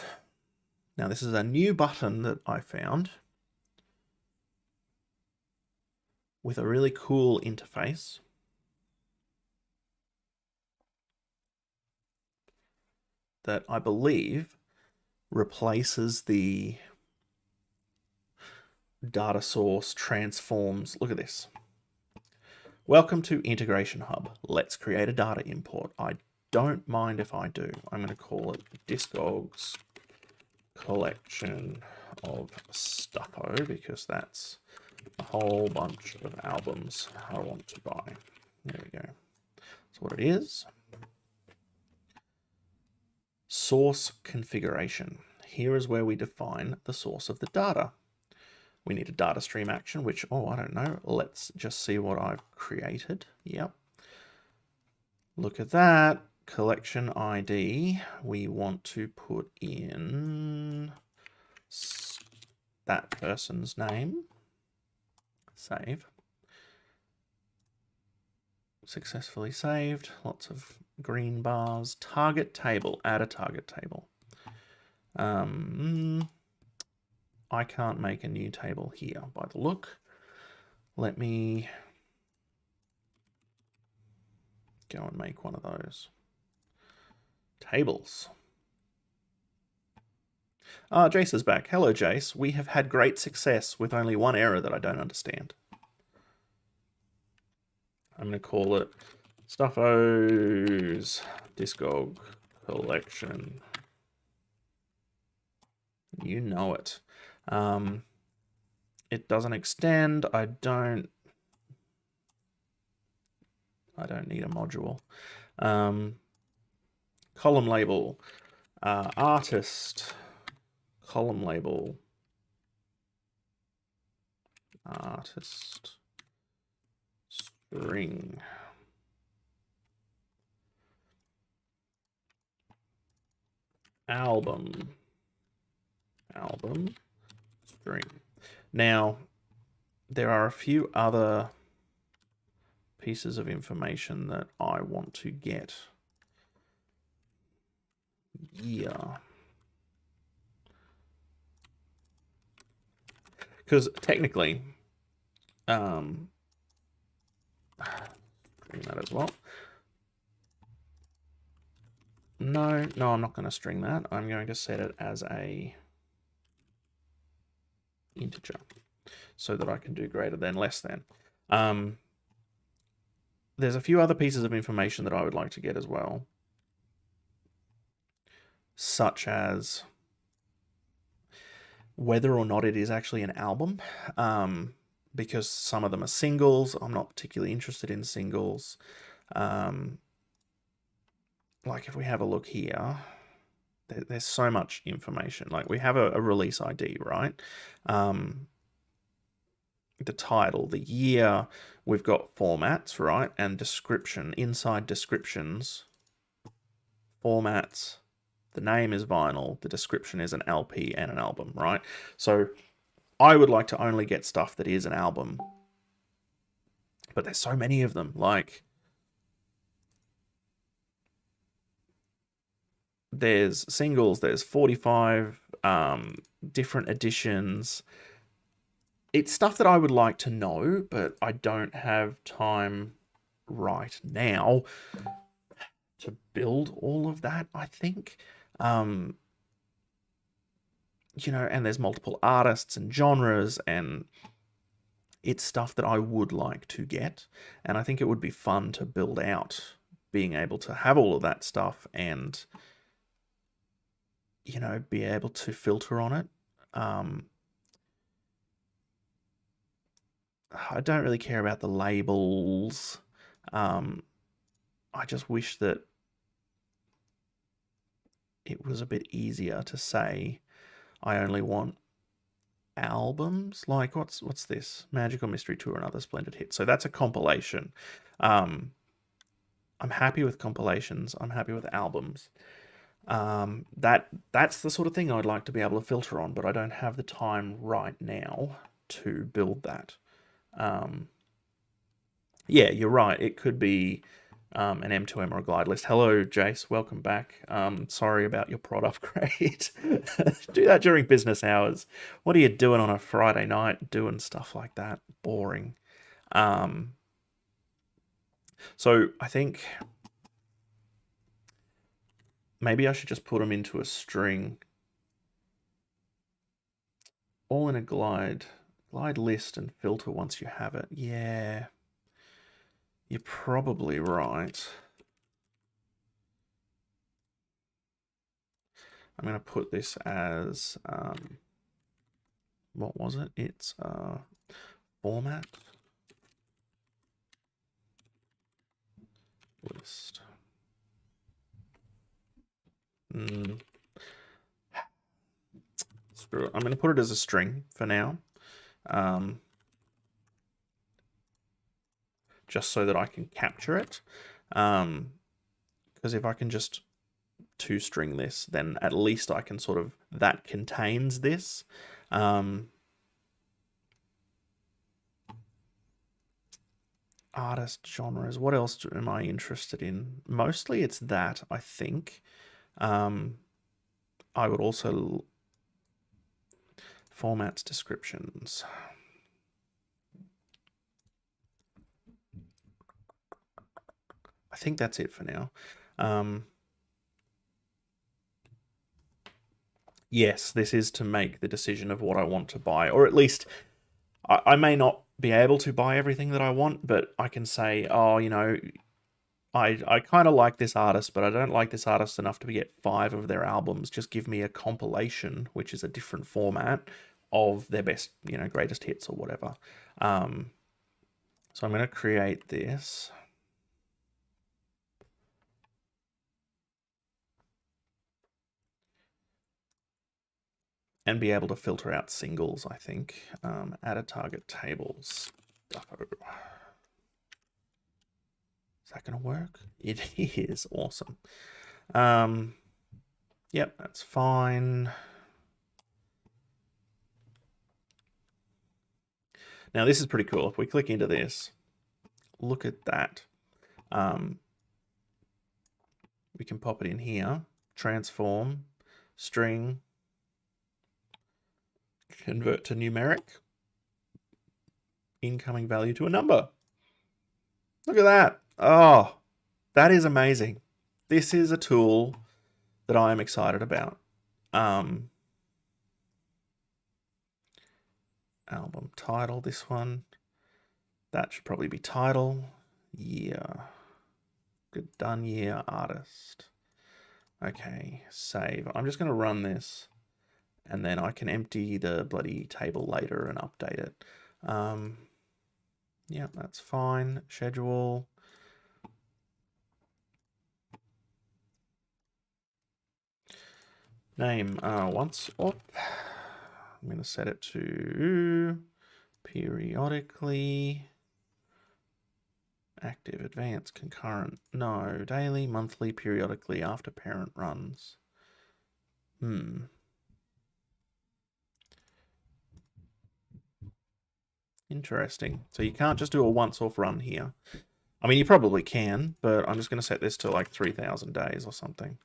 Now this is a new button that I found with a really cool interface. That I believe replaces the data source, transforms. Look at this. Welcome to IntegrationHub. Let's create a data import. I don't mind if I do. I'm going to call it Discogs collection of Stuffo because that's a whole bunch of albums I want to buy. There we go. That's what it is. Source configuration. Here is where we define the source of the data. We need a data stream action, which, I don't know. Let's just see what I've created. Yep. Look at that. Collection ID. We want to put in that person's name. Save. Successfully saved. Lots of green bars. Target table. Add a target table. I can't make a new table here by the look. Let me go and make one of those. Tables. Jace is back. Hello, Jace. We have had great success with only one error that I don't understand. I'm going to call it Stuffo's Discog collection. You know it. It doesn't extend. I don't need a module. Column label, artist, column label, artist, string. Album, string. Now, there are a few other pieces of information that I want to get. Yeah. Because technically, string that as well. No, I'm not going to string that. I'm going to set it as a integer so that I can do greater than, less than. There's a few other pieces of information that I would like to get as well, such as whether or not it is actually an album, because some of them are singles. I'm not particularly interested in singles. Like if we have a look here, there's so much information. Like we have a release ID, right? The title, the year, we've got formats, right? And description, inside descriptions, formats, the name is vinyl, the description is an LP and an album, right? So I would like to only get stuff that is an album, but there's so many of them. Like there's singles, there's 45 different editions. It's stuff that I would like to know, but I don't have time right now to build all of that, I think. You know, and there's multiple artists and genres, and it's stuff that I would like to get. And I think it would be fun to build out, being able to have all of that stuff and, you know, be able to filter on it. I don't really care about the labels. I just wish that it was a bit easier to say I only want albums. Like what's this? Magical Mystery Tour and Other Splendid Hits. So that's a compilation. I'm happy with compilations. I'm happy with albums. That's the sort of thing I'd like to be able to filter on, but I don't have the time right now to build that. Yeah, you're right. It could be an M2M or a glide list. Hello, Jace. Welcome back. Sorry about your prod upgrade. Do that during business hours. What are you doing on a Friday night doing stuff like that? Boring. So I think maybe I should just put them into a string. All in a glide. Glide list and filter once you have it. Yeah, you're probably right. I'm going to put this as, what was it? It's format list. Screw it. I'm going to put it as a string for now. Just so that I can capture it. Because if I can just toString this, then at least I can sort of, that contains this. Artist genres, what else am I interested in? Mostly it's that, I think. I would also, formats, descriptions. I think that's it for now. Yes, this is to make the decision of what I want to buy, or at least I may not be able to buy everything that I want, but I can say, oh, you know, I kind of like this artist, but I don't like this artist enough to get 5 of their albums. Just give me a compilation, which is a different format of their best, you know, greatest hits or whatever. So I'm going to create this. And be able to filter out singles, I think. Add a target tables. Is that going to work? It is. Awesome. Yep, that's fine. Now this is pretty cool. If we click into this, look at that. We can pop it in here, transform, string, convert to numeric, incoming value to a number. Look at that. Oh, that is amazing. This is a tool that I am excited about. Album title, this one. That should probably be title. Year. Good, done year, artist. Okay, save. I'm just going to run this, and then I can empty the bloody table later and update it. Yeah, that's fine. Schedule. Name once up. I'm going to set it to periodically. Active, advanced, concurrent. No, daily, monthly, periodically after parent runs. Interesting. So you can't just do a once-off run here. I mean, you probably can, but I'm just going to set this to like 3,000 days or something.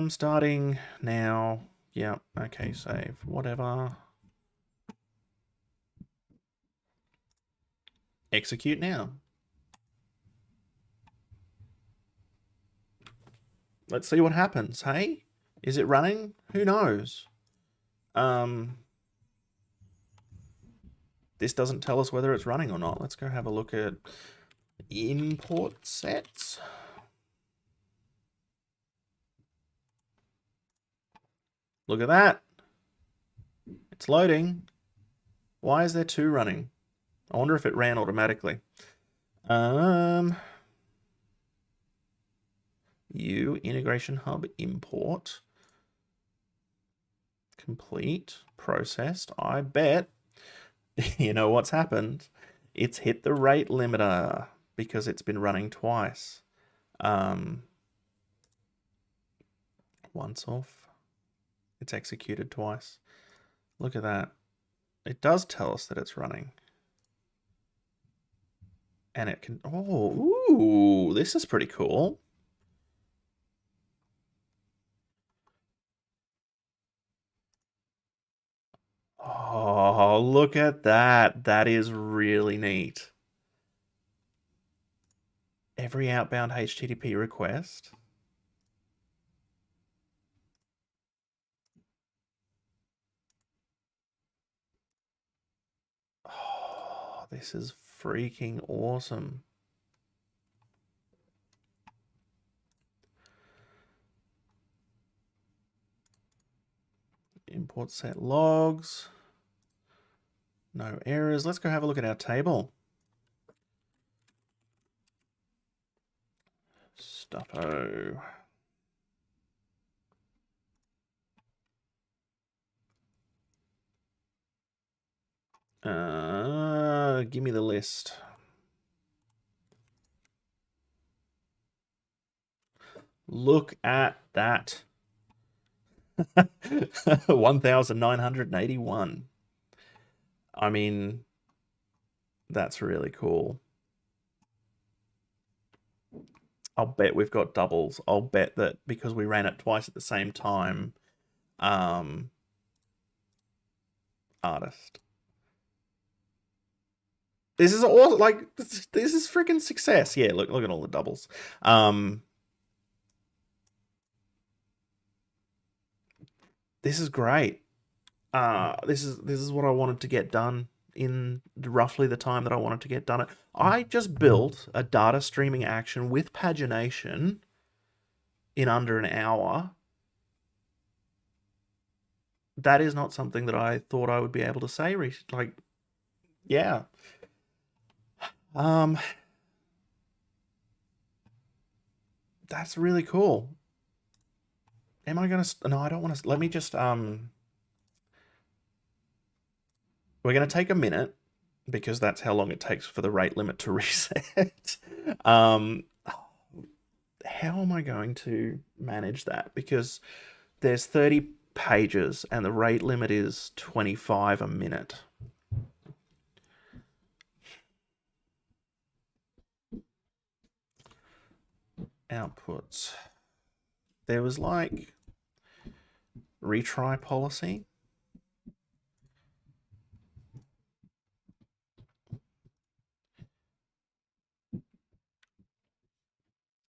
Starting now. Yep. Okay, save. Whatever. Execute now. Let's see what happens, hey? Is it running? Who knows? This doesn't tell us whether it's running or not. Let's go have a look at import sets. Look at that. It's loading. Why is there 2 running? I wonder if it ran automatically. IntegrationHub import. Complete. Processed. I bet you know what's happened. It's hit the rate limiter because it's been running twice. Once off. It's executed twice. Look at that. It does tell us that it's running. And it can... Oh, ooh, this is pretty cool. Oh, look at that. That is really neat. Every outbound HTTP request. this is freaking awesome. Import set logs. No errors. Let's go have a look at our table. Stufo. Give me the list. Look at that. 1,981. I mean, that's really cool. I'll bet we've got doubles. I'll bet that because we ran it twice at the same time, artist. This is all like this is freaking success. Yeah, look at all the doubles. This is great. This is what I wanted to get done in roughly the time that I wanted to get done it. I just built a data streaming action with pagination in under an hour. That is not something that I thought I would be able to say. Like, yeah. That's really cool. Am I gonna? No, I don't want to. Let me just we're gonna take a minute because that's how long it takes for the rate limit to reset. How am I going to manage that? Because there's 30 pages and the rate limit is 25 a minute. Outputs. There was like retry policy.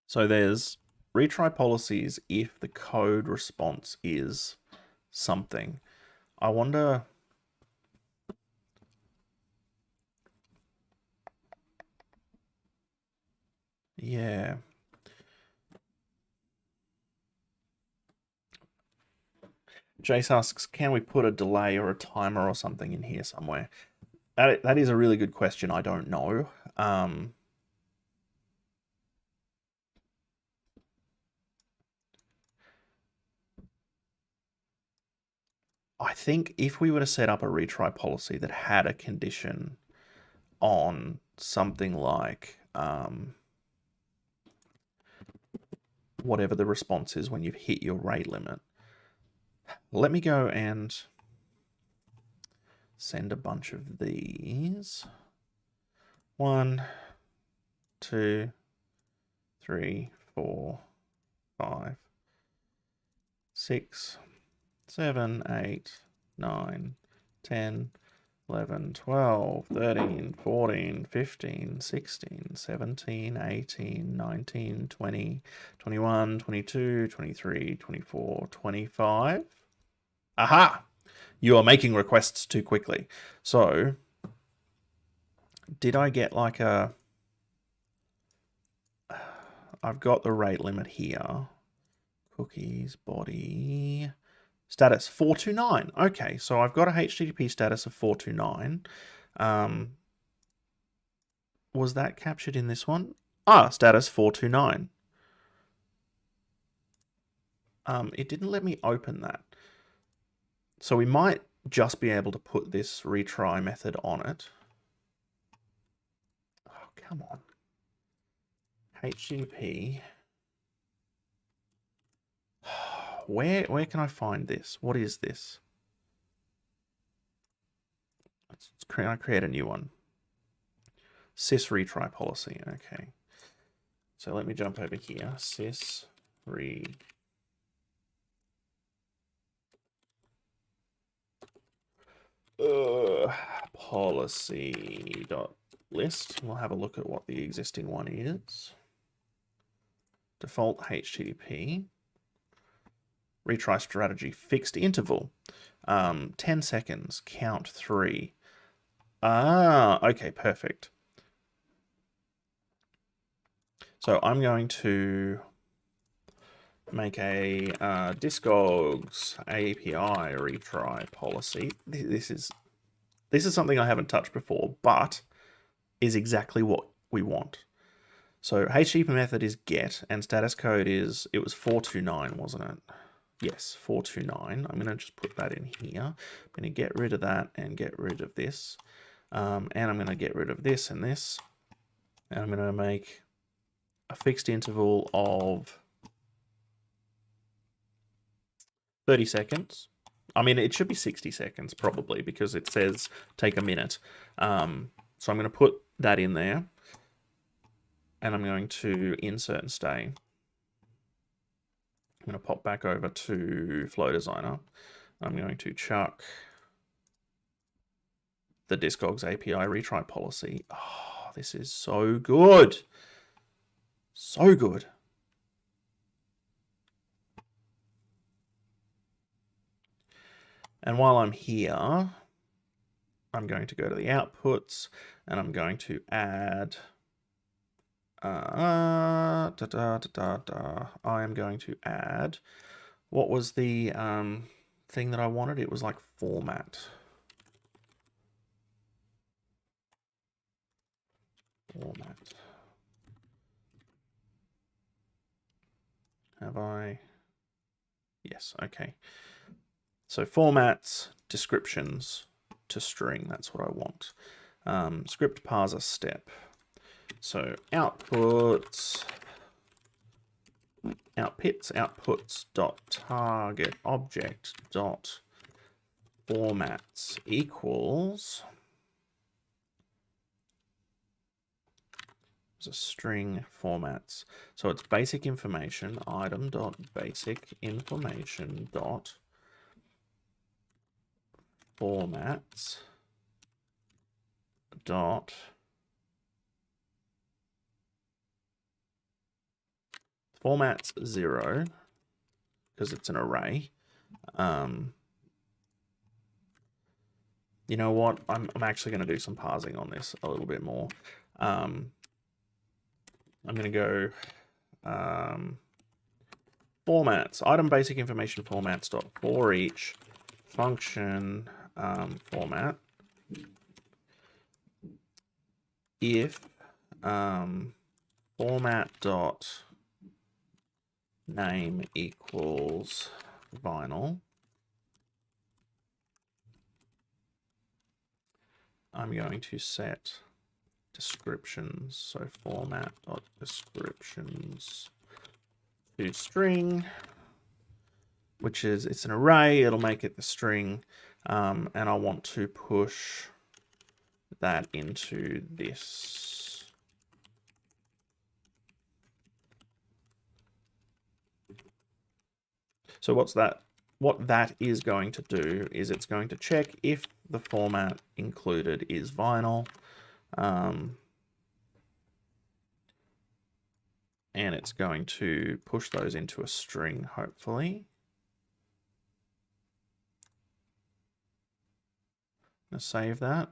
So there's retry policies if the code response is something. I wonder. Yeah. Jace asks, can we put a delay or a timer or something in here somewhere? That is a really good question. I don't know. I think if we were to set up a retry policy that had a condition on something like whatever the response is when you've hit your rate limit. Let me go and send a bunch of these. 1, 2, 3, 4, 5, 6, 7, 8, 9, 10, 11, 12, 13, 14, 15, 16, 17, 18, 19, 20, 21, 22, 23, 24, 25. Aha! You are making requests too quickly. So, did I get like a... I've got the rate limit here. Cookies, body... Status 429. Okay, so I've got a HTTP status of 429. Was that captured in this one? Ah, status 429. It didn't let me open that. So we might just be able to put this retry method on it. Oh, come on. HTTP. Where can I find this? What is this? Can I create a new one? Sys retry policy. Okay. So let me jump over here. Sys policy.list. We'll have a look at what the existing one is. Default HTTP. Retry strategy, fixed interval, 10 seconds, count 3. Ah, okay, perfect. So I'm going to make a Discogs API retry policy. This is something I haven't touched before, but is exactly what we want. So HTTP method is get, and status code is, it was 429, wasn't it? Yes, 429. I'm going to just put that in here. I'm going to get rid of that and get rid of this. And I'm going to get rid of this and this. And I'm going to make a fixed interval of 30 seconds. I mean, it should be 60 seconds probably because it says take a minute. So I'm going to put that in there. And I'm going to insert and stay. I'm going to pop back over to Flow Designer. I'm going to chuck the Discogs API retry policy. Oh, this is so good. So good. And while I'm here, I'm going to go to the outputs and I'm going to add I am going to add, what was the thing that I wanted? It was like format. Have I? Yes, okay. So formats, descriptions to string, that's what I want. Script parser step. So outputs dot target object dot formats equals, a string formats. So it's basic information item dot basic information dot formats dot formats 0 because it's an array. You know what? I'm actually going to do some parsing on this a little bit more. I'm going to go formats, item basic information formats dot for each function format if format dot name equals vinyl. I'm going to set descriptions, so format dot descriptions to string, which is, it's an array, it'll make it the string, and I want to push that into this. So what that is going to do is it's going to check if the format included is vinyl, and it's going to push those into a string, hopefully. I'm going to save that.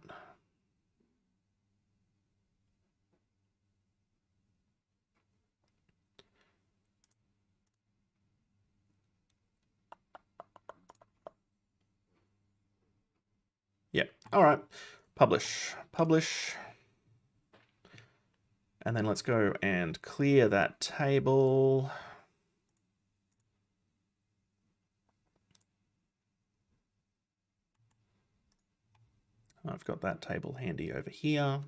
Yeah, all right, publish. And then let's go and clear that table. I've got that table handy over here.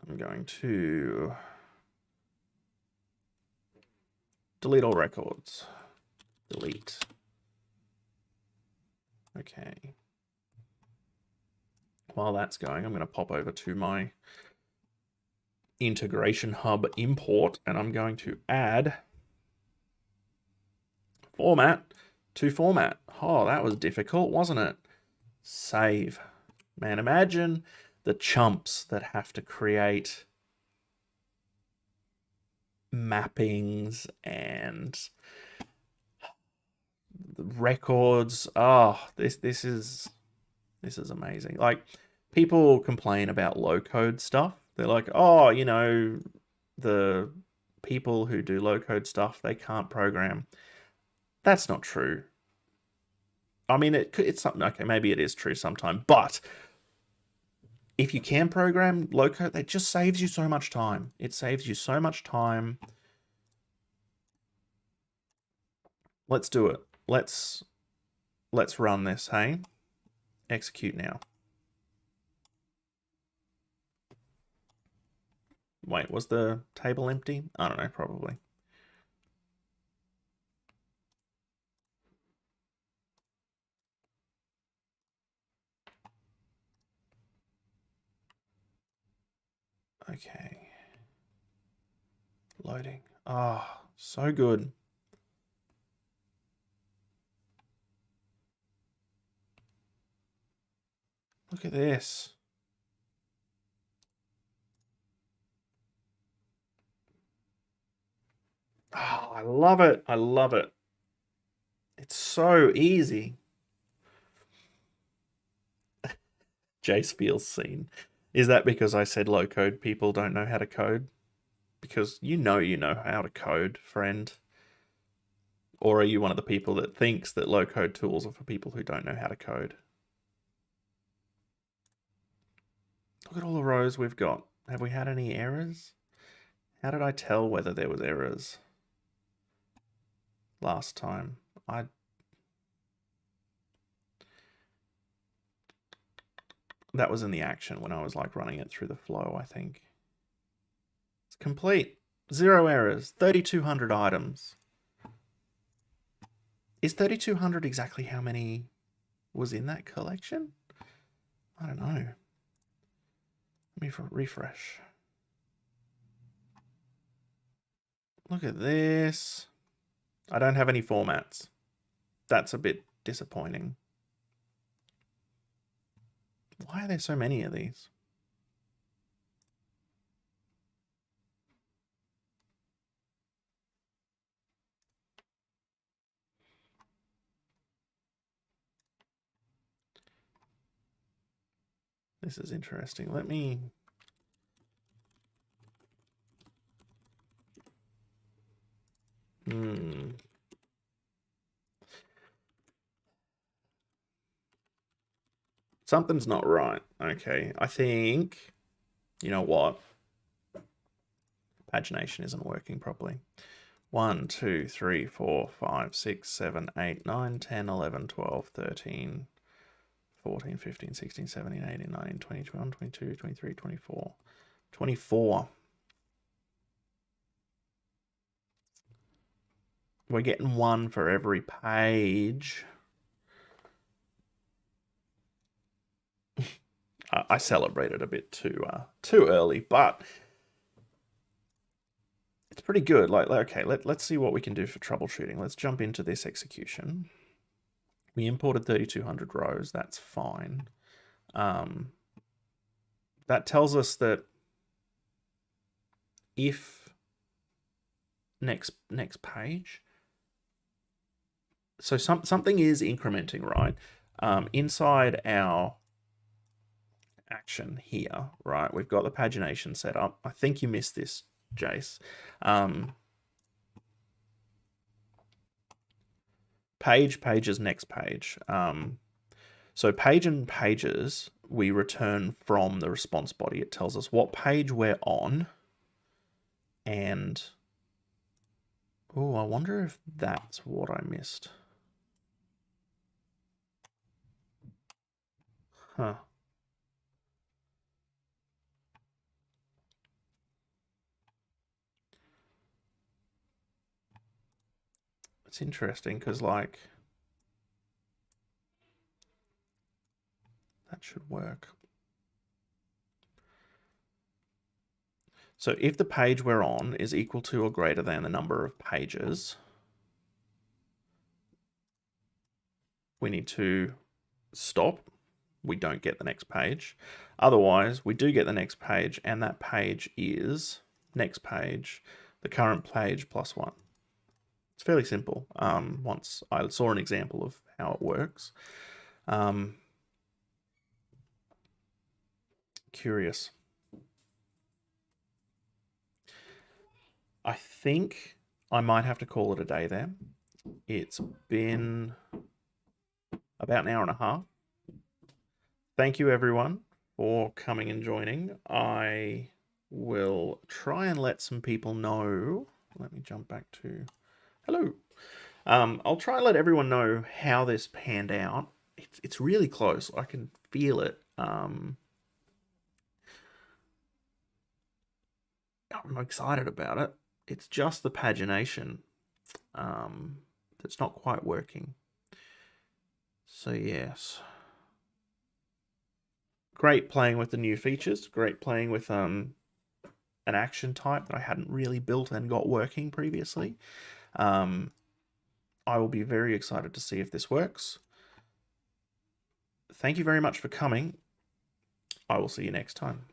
I'm going to delete all records. Delete. Okay. While that's going, I'm going to pop over to my IntegrationHub import, and I'm going to add format to format. Oh, that was difficult, wasn't it? Save. Man, imagine the chumps that have to create mappings and records. Oh, this is amazing. Like, people complain about low code stuff. They're like, oh, you know, the people who do low code stuff, they can't program. That's not true. I mean, it's something. Okay, maybe it is true sometime, but if you can program low code, that just saves you so much time. It saves you so much time. Let's do it. Let's run this, hey? Execute now. Wait, was the table empty? I don't know, probably. Okay. Loading. Oh, so good. Look at this. Oh, I love it. I love it. It's so easy. Jace feels seen. Is that because I said low code people don't know how to code? Because you know how to code, friend. Or are you one of the people that thinks that low code tools are for people who don't know how to code? Look at all the rows we've got. Have we had any errors? How did I tell whether there was errors last time? That was in the action when I was like running it through the flow, I think. It's complete. 0 errors. 3,200 items. Is 3,200 exactly how many was in that collection? I don't know. Let me refresh. Look at this. I don't have any formats. That's a bit disappointing. Why are there so many of these? This is interesting. Let me... Something's not right. Okay, I think... You know what? Pagination isn't working properly. 1, 2, 3, 4, 5, 6, 7, 8, 9, 10, 11, 12, 13, 14, 15, 16, 17, 18, 19, 20, 21, 22, 23, 24. 24. We're getting 1 for every page. I celebrated a bit too early, but it's pretty good. Like okay, let's see what we can do for troubleshooting. Let's jump into this execution. We imported 3,200 rows. That's fine. That tells us that if next page, so something is incrementing, right? Inside our action here, right? We've got the pagination set up. I think you missed this, Jace. Pages, next page. So page and pages, we return from the response body. It tells us what page we're on. And, oh, I wonder if that's what I missed. Huh. It's interesting because, like, that should work. So if the page we're on is equal to or greater than the number of pages, we need to stop. We don't get the next page. Otherwise, we do get the next page, and that page is next page, the current page plus 1. It's fairly simple. Once I saw an example of how it works. Curious. I think I might have to call it a day there. It's been about an hour and a half. Thank you, everyone, for coming and joining. I will try and let some people know. Let me jump back to hello. I'll try and let everyone know how this panned out. It's really close. I can feel it. I'm excited about it. It's just the pagination that's not quite working. So yes. Great playing with the new features. Great playing with an action type that I hadn't really built and got working previously. I will be very excited to see if this works. Thank you very much for coming. I will see you next time.